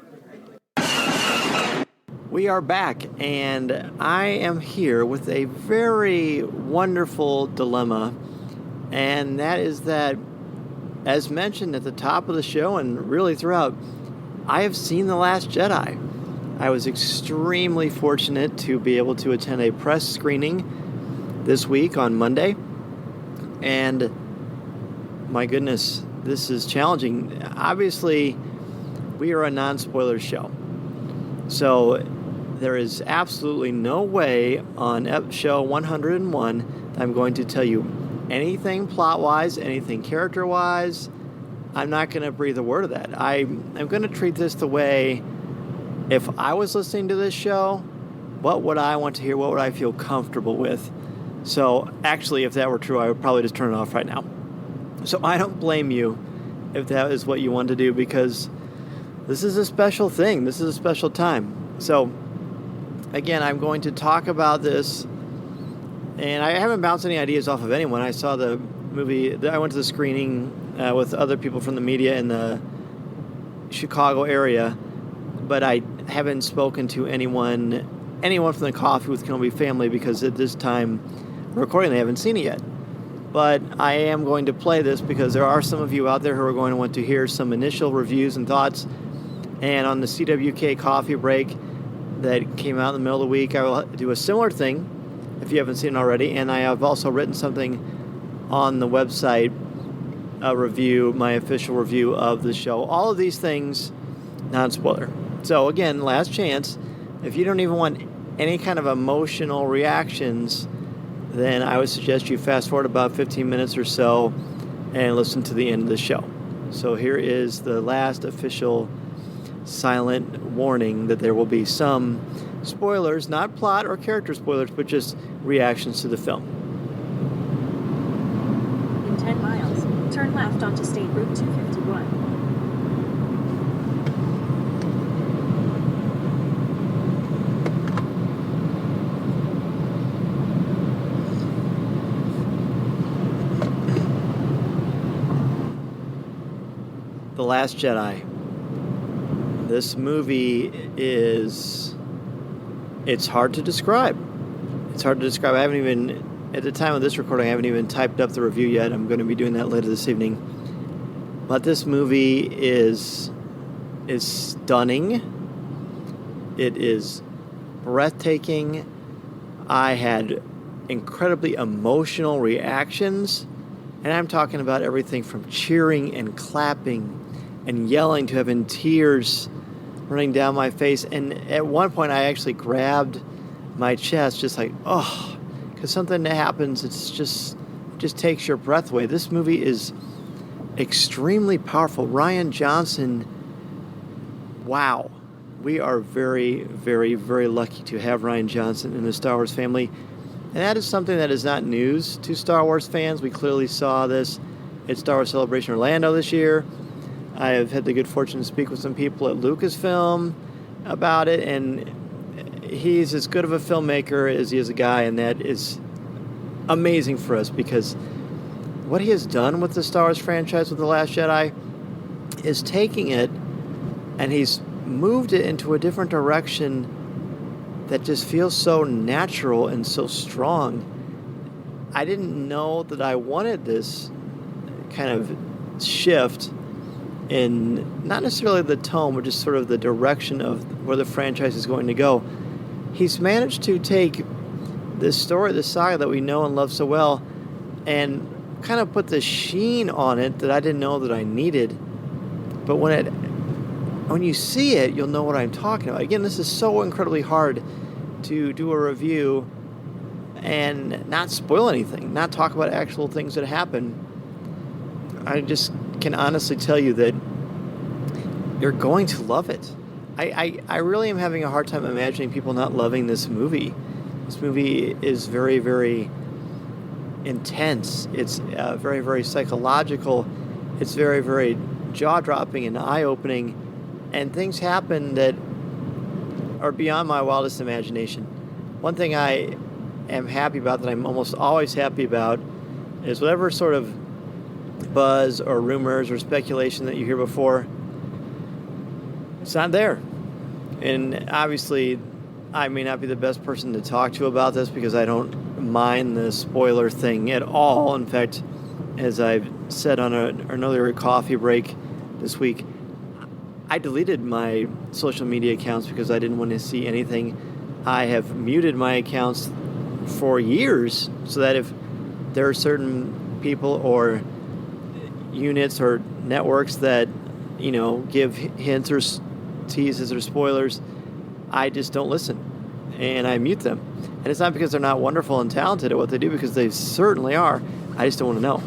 We are back, and I am here with a very wonderful dilemma, and that is that, as mentioned at the top of the show and really throughout, I have seen The Last Jedi. I was extremely fortunate to be able to attend a press screening this week on Monday, and my goodness, this is challenging. Obviously, we are a non-spoiler show, so there is absolutely no way on show 101 that I'm going to tell you anything plot-wise, anything character-wise. I'm not going to breathe a word of that. I'm going to treat this the way, if I was listening to this show, what would I want to hear? What would I feel comfortable with? So actually, if that were true, I would probably just turn it off right now. So I don't blame you if that is what you want to do, because this is a special thing. This is a special time. So again, I'm going to talk about this, and I haven't bounced any ideas off of anyone. I saw the movie, I went to the screening with other people from the media in the Chicago area, but I haven't spoken to anyone from the Coffee with Kenobi family, because at this time recording they haven't seen it yet. But I am going to play this because there are some of you out there who are going to want to hear some initial reviews and thoughts. And on the CWK Coffee break that came out in the middle of the week, I will do a similar thing if you haven't seen it already. And I have also written something on the website, a review, my official review of the show. All of these things, non-spoiler. So again, last chance. If you don't even want any kind of emotional reactions, then I would suggest you fast forward about 15 minutes or so and listen to the end of the show. So here is the last official silent warning that there will be some spoilers, not plot or character spoilers, but just reactions to the film. In 10 miles, turn left onto State Route 251. The Last Jedi. This movie it's hard to describe. It's hard to describe. I haven't even, at the time of this recording, I haven't even typed up the review yet. I'm going to be doing that later this evening. But this movie is stunning. It is breathtaking. I had incredibly emotional reactions. And I'm talking about everything from cheering and clapping and yelling to having tears running down my face. And at one point, I actually grabbed my chest, just like, oh, because something that happens, it just takes your breath away. This movie is extremely powerful. Rian Johnson, wow. We are very, very, very lucky to have Rian Johnson in the Star Wars family. And that is something that is not news to Star Wars fans. We clearly saw this at Star Wars Celebration Orlando this year. I have had the good fortune to speak with some people at Lucasfilm about it, and he's as good of a filmmaker as he is a guy, and that is amazing for us, because what he has done with the Star Wars franchise with The Last Jedi is taking it, and he's moved it into a different direction that just feels so natural and so strong. I didn't know that I wanted this kind of shift in not necessarily the tone, but just sort of the direction of where the franchise is going to go. He's managed to take this story, this saga that we know and love so well, and kind of put the sheen on it that I didn't know that I needed. But when you see it, you'll know what I'm talking about. Again, this is so incredibly hard to do a review and not spoil anything, not talk about actual things that happen. I just can honestly tell you that you're going to love it. I really am having a hard time imagining people not loving this movie. This movie is very, very intense. It's very, very psychological. It's very, very jaw-dropping and eye-opening. and things happen that are beyond my wildest imagination. One thing I am happy about, that I'm almost always happy about, is whatever sort of buzz or rumors or speculation that you hear before, it's not there. And obviously, I may not be the best person to talk to about this because I don't mind the spoiler thing at all. In fact, as I've said on another coffee break this week, I deleted my social media accounts because I didn't want to see anything. I have muted my accounts for years so that if there are certain people or units or networks that, give hints or teases or spoilers, I just don't listen and I mute them. And it's not because they're not wonderful and talented at what they do, because they certainly are. I just don't want to know.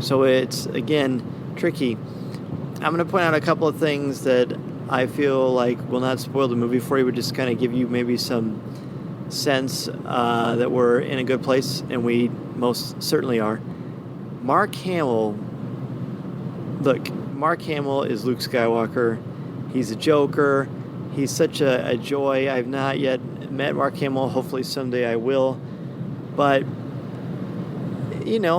So it's, again, tricky. I'm going to point out a couple of things that I feel like will not spoil the movie for you, but just kind of give you maybe some sense that we're in a good place, and we most certainly are. Mark Hamill is Luke Skywalker. He's a joker. He's such a joy. I've not yet met Mark Hamill. Hopefully someday I will. But,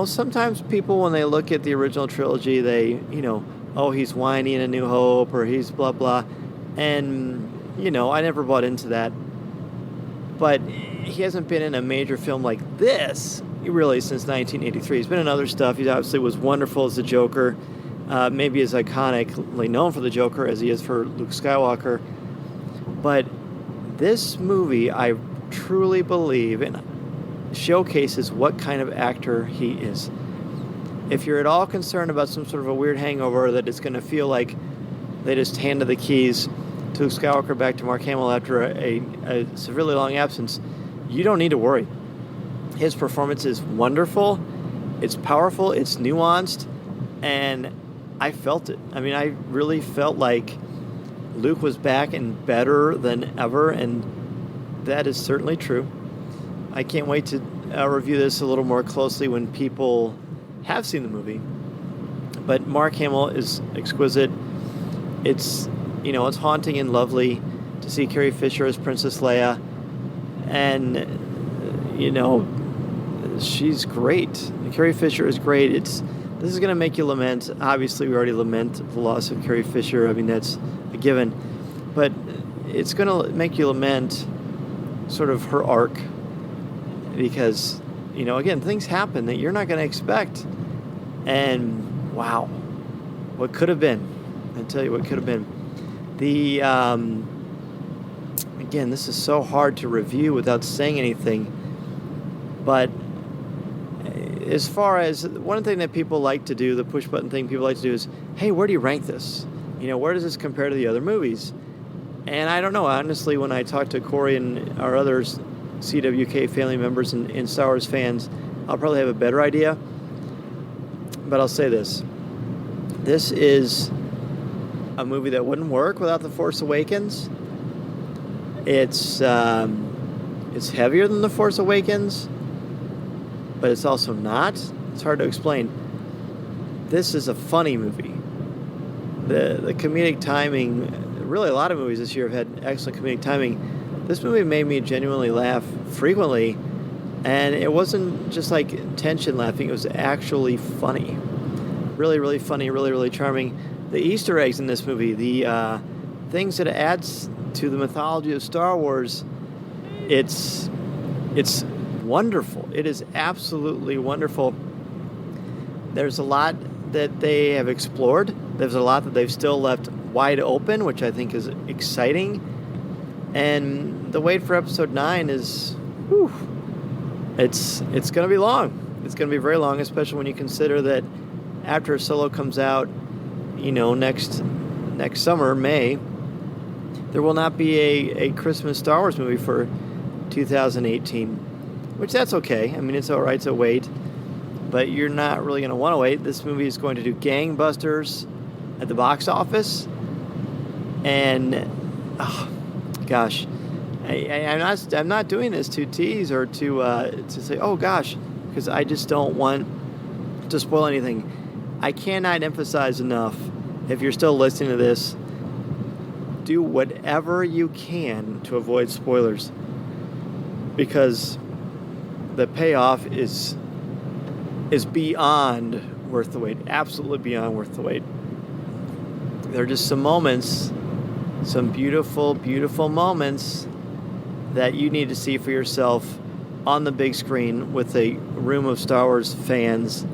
sometimes people, when they look at the original trilogy, they, oh, he's whiny in A New Hope, or he's blah, blah. And, I never bought into that. But he hasn't been in a major film like this, really, since 1983. He's been in other stuff. He obviously was wonderful as the Joker. Maybe as iconically known for the Joker as he is for Luke Skywalker. But this movie, I truly believe, and showcases what kind of actor he is. If you're at all concerned about some sort of a weird hangover that it's going to feel like they just handed the keys to Luke Skywalker back to Mark Hamill after a severely long absence, you don't need to worry. His performance is wonderful, it's powerful, it's nuanced, and I felt it. I mean, I really felt like Luke was back and better than ever, and that is certainly true. I can't wait to review this a little more closely when people have seen the movie. But Mark Hamill is exquisite. It's, it's haunting and lovely to see Carrie Fisher as Princess Leia. And, she's great. Carrie Fisher is great. This is going to make you lament. Obviously, we already lament the loss of Carrie Fisher. I mean, that's a given. But it's going to make you lament sort of her arc. Because, again, things happen that you're not going to expect. And, wow, what could have been. I tell you what could have been. Again, this is so hard to review without saying anything. But as far as one thing that people like to do, the push button thing people like to do is, hey, where do you rank this? Where does this compare to the other movies? And I don't know. Honestly, when I talk to Corey and our others, CWK family members and Star Wars fans, I'll probably have a better idea. But I'll say this. This is a movie that wouldn't work without The Force Awakens. It's heavier than The Force Awakens, but it's also not. It's hard to explain. This is a funny movie. The comedic timing, really a lot of movies this year have had excellent comedic timing. This movie made me genuinely laugh frequently, and it wasn't just like tension laughing, it was actually funny. Really, really funny, really, really charming. The Easter eggs in this movie, the things that it adds to the mythology of Star Wars, it's wonderful. It is absolutely wonderful. There's a lot that they have explored. There's a lot that they've still left wide open, which I think is exciting. And the wait for episode 9 is, it's going to be long. It's going to be very long, especially when you consider that after Solo comes out, next summer, May, there will not be a Christmas Star Wars movie for 2018, which that's okay. I mean, it's all right to wait, but you're not really going to want to wait. This movie is going to do gangbusters at the box office, and gosh, I'm not doing this to tease or to say, oh gosh, because I just don't want to spoil anything. I cannot emphasize enough if you're still listening to this, do whatever you can to avoid spoilers, because the payoff is beyond worth the wait. Absolutely beyond worth the wait. There are just some moments, some beautiful, beautiful moments that you need to see for yourself on the big screen with a room of Star Wars fans,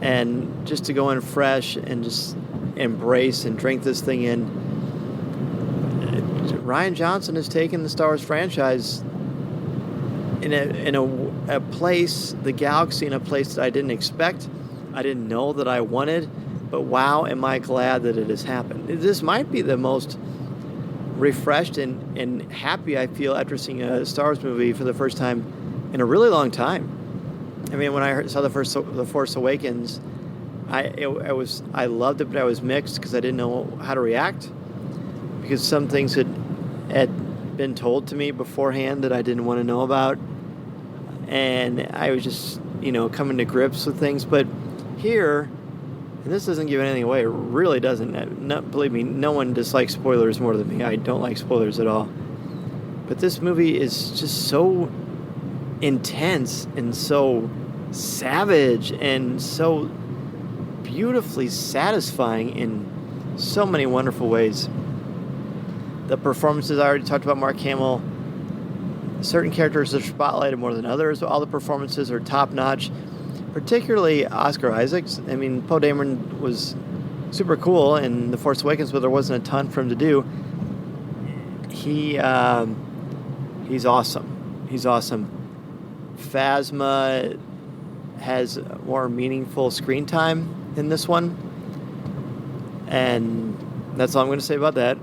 and just to go in fresh and just embrace and drink this thing in. Rian Johnson has taken the Star Wars franchise in a place, the galaxy, in a place that I didn't expect, I didn't know that I wanted, but wow, am I glad that it has happened. This might be the most refreshed and happy I feel after seeing a Star Wars movie for the first time in a really long time. I mean, when I saw The Force Awakens, I loved it, but I was mixed because I didn't know how to react, because some things had been told to me beforehand that I didn't want to know about, and I was just, coming to grips with things. But here, and this doesn't give anything away, it really doesn't. Believe me, no one dislikes spoilers more than me. I don't like spoilers at all. But this movie is just so intense and so savage and so beautifully satisfying in so many wonderful ways. The performances, I already talked about Mark Hamill. Certain characters are spotlighted more than others. All the performances are top-notch, particularly Oscar Isaac's. I mean, Poe Dameron was super cool in The Force Awakens, but there wasn't a ton for him to do. He's awesome. He's awesome. Phasma has more meaningful screen time in this one, and that's all I'm going to say about that.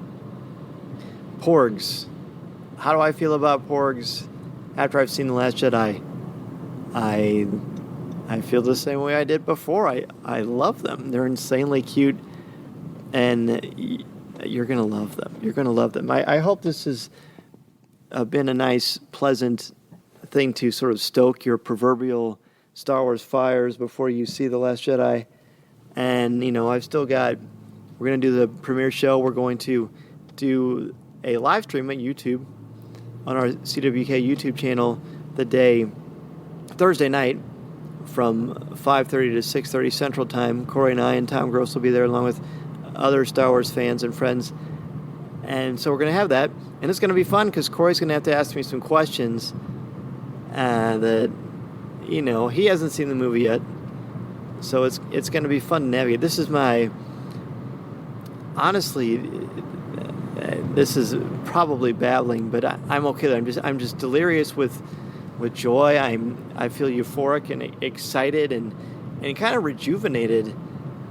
Porgs. How do I feel about Porgs after I've seen The Last Jedi? I feel the same way I did before. I love them. They're insanely cute, and you're going to love them. You're going to love them. I hope this has been a nice, pleasant thing to sort of stoke your proverbial Star Wars fires before you see The Last Jedi. And, I've still got, we're going to do the premiere show. We're going to do a live stream at YouTube on our CWK YouTube channel Thursday night from 5:30 to 6:30 Central Time. Corey and I and Tom Gross will be there along with other Star Wars fans and friends. And so we're going to have that. And it's going to be fun because Corey's going to have to ask me some questions that, he hasn't seen the movie yet. So it's going to be fun to navigate. This is honestly, this is probably babbling, but I'm okay. I'm just delirious with joy. I feel euphoric and excited and kind of rejuvenated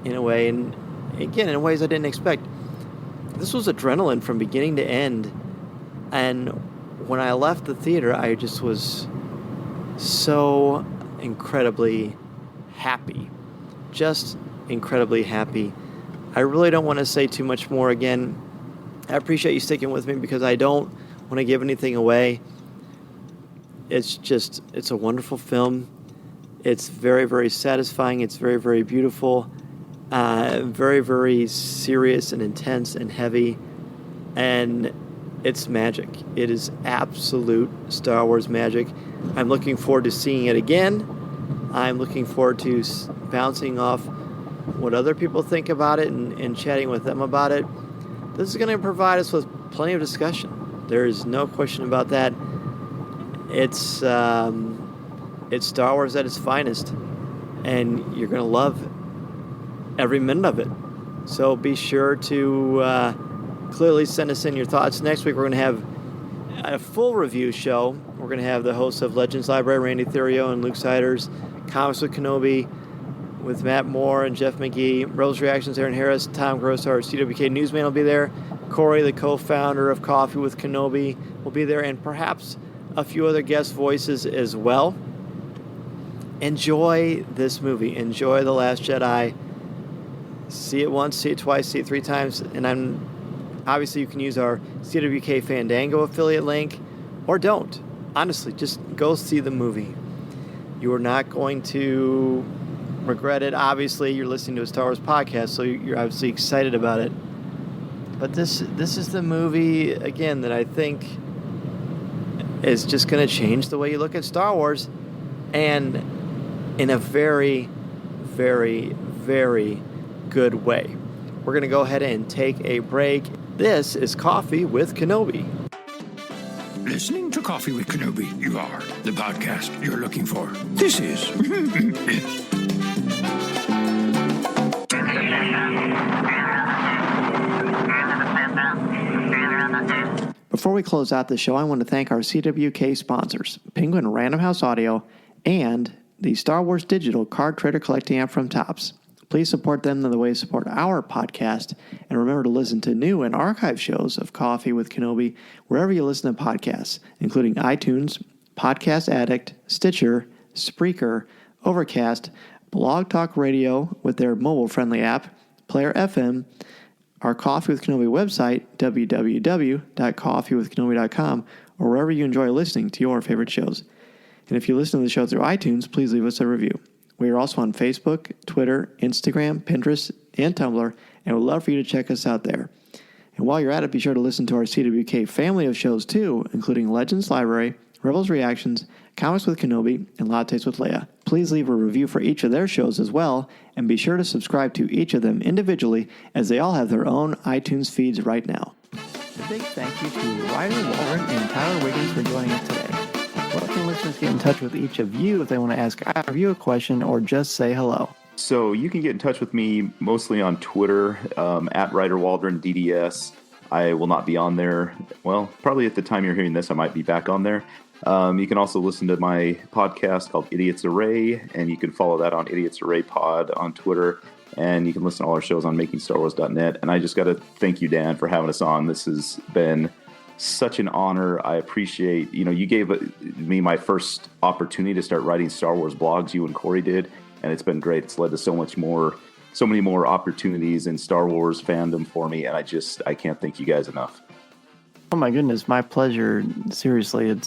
in a way, and again in ways I didn't expect. This was adrenaline from beginning to end, and when I left the theater, I just was so incredibly happy, just incredibly happy. I really don't want to say too much more. Again, I appreciate you sticking with me because I don't want to give anything away. It's a wonderful film. It's very, very satisfying. It's very, very beautiful. Very, very serious and intense and heavy. And it's magic. It is absolute Star Wars magic. I'm looking forward to seeing it again. I'm looking forward to bouncing off what other people think about it and chatting with them about it. This is going to provide us with plenty of discussion. There is no question about that. It's Star Wars at its finest, and you're going to love every minute of it. So be sure to clearly send us in your thoughts. Next week we're going to have a full review show. We're going to have the hosts of Legends Library, Randy Thurio and Luke Siders, Comics with Kenobi with Matt Moore and Jeff McGee, Rose Reactions, Aaron Harris, Tom Gross, our CWK newsman will be there. Corey, the co-founder of Coffee with Kenobi, will be there, and perhaps a few other guest voices as well. Enjoy this movie. Enjoy The Last Jedi. See it once, see it twice, see it 3 times. And obviously you can use our CWK Fandango affiliate link, or don't. Honestly, just go see the movie. You are not going to regret it. Obviously, you're listening to a Star Wars podcast, so you're obviously excited about it. But this is the movie, again, that I think is just going to change the way you look at Star Wars, and in a very, very, very good way. We're going to go ahead and take a break. This is Coffee with Kenobi. Listening to Coffee with Kenobi, you are the podcast you're looking for. This is... Before we close out the show, I want to thank our CWK sponsors, Penguin Random House Audio and the Star Wars Digital Card Trader Collecting app from Topps. Please support them in the way you support our podcast, and remember to listen to new and archive shows of Coffee with Kenobi wherever you listen to podcasts, including iTunes, Podcast Addict, Stitcher, Spreaker, Overcast, Blog Talk Radio with their mobile-friendly app, Player FM, our Coffee with Kenobi website, www.coffeewithkenobi.com, or wherever you enjoy listening to your favorite shows. And if you listen to the show through iTunes, please leave us a review. We are also on Facebook, Twitter, Instagram, Pinterest, and Tumblr, and we'd love for you to check us out there. And while you're at it, be sure to listen to our CWK family of shows too, including Legends Library, Rebels Reactions, Comics with Kenobi, and Lattes with Leia. Please leave a review for each of their shows as well, and be sure to subscribe to each of them individually, as they all have their own iTunes feeds right now. A big thank you to Ryder, Waldon, and Tyler Wiggins for joining us today. Where can listeners get in touch with each of you if they want to ask either of you a question or just say hello? So you can get in touch with me mostly on Twitter, at Ryder Waldron, DDS. I will not be on there. Well, probably at the time you're hearing this, I might be back on there. You can also listen to my podcast called Idiots Array, and you can follow that on Idiots Array Pod on Twitter. And you can listen to all our shows on MakingStarWars.net. And I just got to thank you, Dan, for having us on. This has been such an honor. I appreciate, you gave me my first opportunity to start writing Star Wars blogs. You and Corey did, and it's been great. It's led to so many more opportunities in Star Wars fandom for me, and I can't thank you guys enough. Oh my goodness, my pleasure. Seriously,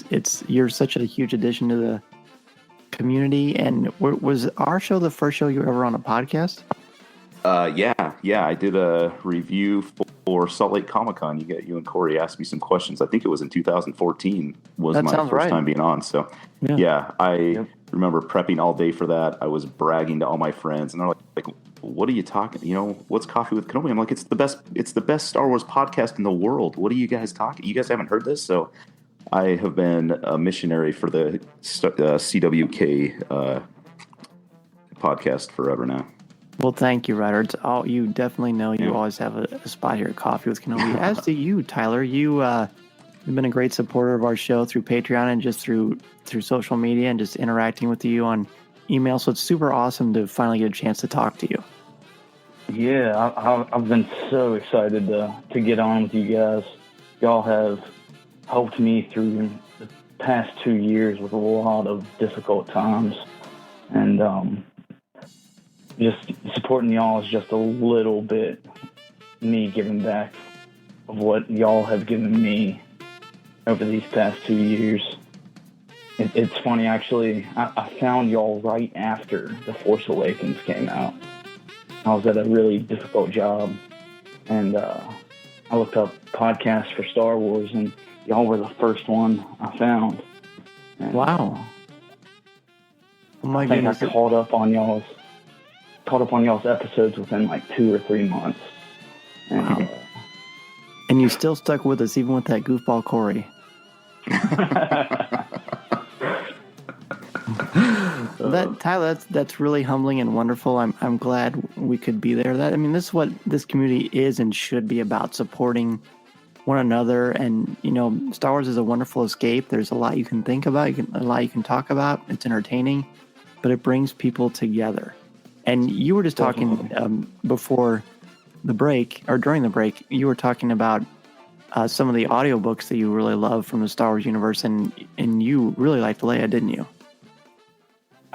you're such a huge addition to the community. And was our show the first show you were ever on a podcast? Yeah. I did a review for Salt Lake Comic-Con. You and Corey asked me some questions. I think it was in 2014 was my first time being on. So I remember prepping all day for that. I was bragging to all my friends, and they're like, what are you talking? What's Coffee with Kenobi? I'm like, it's the best Star Wars podcast in the world. What are you guys talking? You guys haven't heard this? So I have been a missionary for the CWK podcast forever now. Well, thank you, Ryder. You definitely know you always have a spot here at Coffee with Kenobi. As do you, Tyler. You've been a great supporter of our show through Patreon and just through social media and just interacting with you on email. So it's super awesome to finally get a chance to talk to you. Yeah, I've been so excited to get on with you guys. Y'all have helped me through the past 2 years with a lot of difficult times. And just supporting y'all is just a little bit me giving back of what y'all have given me over these past 2 years. It's funny, actually. I found y'all right after The Force Awakens came out. I was at a really difficult job, and I looked up podcasts for Star Wars, and y'all were the first one I found. And, wow! Oh my goodness! I caught up on y'all's episodes within like 2 or 3 months. And, wow! And you still stuck with us even with that goofball Corey. Tyler, that's really humbling and wonderful. I'm glad we could be there. This is what this community is and should be about, supporting one another. And Star Wars is a wonderful escape. There's a lot you can think about, a lot you can talk about. It's entertaining, but it brings people together. And you were just talking before the break, or during the break, you were talking about some of the audiobooks that you really love from the Star Wars universe, and you really liked Leia, didn't you?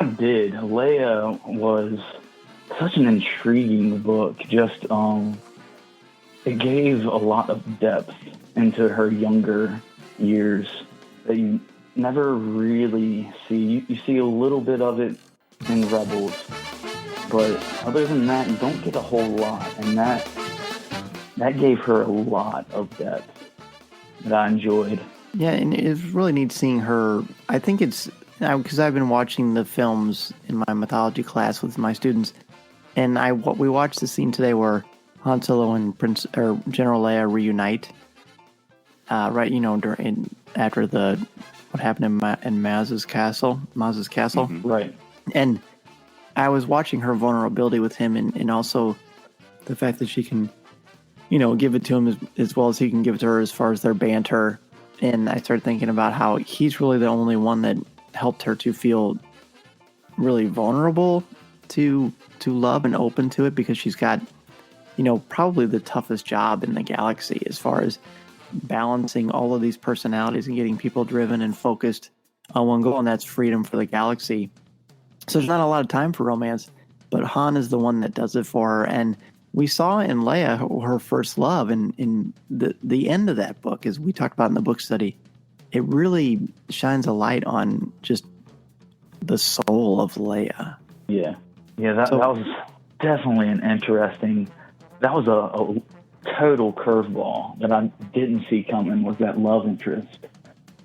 I did. Leia was such an intriguing book. Just it gave a lot of depth into her younger years that you never really see. You see a little bit of it in Rebels, But other than that, you don't get a whole lot, and that gave her a lot of depth that I enjoyed. Yeah, and it's really neat seeing her. I think it's because I've been watching the films in my mythology class with my students, and we watched the scene today where Han Solo and General Leia reunite. Right, after what happened in Maz's castle. Mm-hmm. Right. And I was watching her vulnerability with him, and also the fact that she can, give it to him as well as he can give it to her as far as their banter. And I started thinking about how he's really the only one that helped her to feel really vulnerable to love and open to it, because she's got, probably the toughest job in the galaxy as far as balancing all of these personalities and getting people driven and focused on one goal, and that's freedom for the galaxy. So there's not a lot of time for romance, but Han is the one that does it for her. And we saw in Leia her first love, and in the end of that book, as we talked about in the book study, it really shines a light on just the soul of Leia. Yeah, that was definitely that was a total curveball that I didn't see coming, was that love interest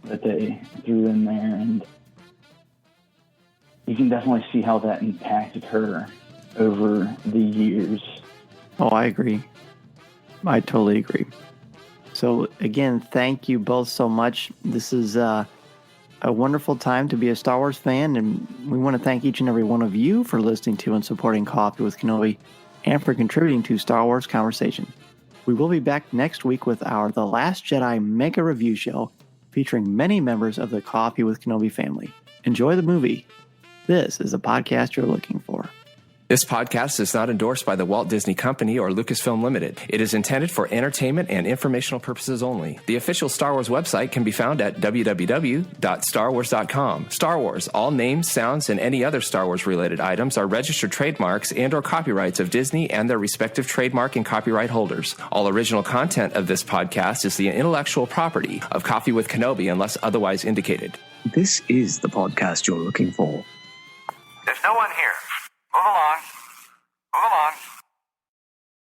that they threw in there, and you can definitely see how that impacted her over the years. Oh, I agree. I totally agree. So again, thank you both so much. This is a wonderful time to be a Star Wars fan, and we want to thank each and every one of you for listening to and supporting Coffee with Kenobi and for contributing to Star Wars Conversation. We will be back next week with our The Last Jedi Mega Review Show, featuring many members of the Coffee with Kenobi family. Enjoy the movie. This is a podcast you're looking for. This podcast is not endorsed by the Walt Disney Company or Lucasfilm Limited. It is intended for entertainment and informational purposes only. The official Star Wars website can be found at www.starwars.com. Star Wars, all names, sounds, and any other Star Wars-related items are registered trademarks and/or copyrights of Disney and their respective trademark and copyright holders. All original content of this podcast is the intellectual property of Coffee with Kenobi unless otherwise indicated. This is the podcast you're looking for. There's no one here. Move along.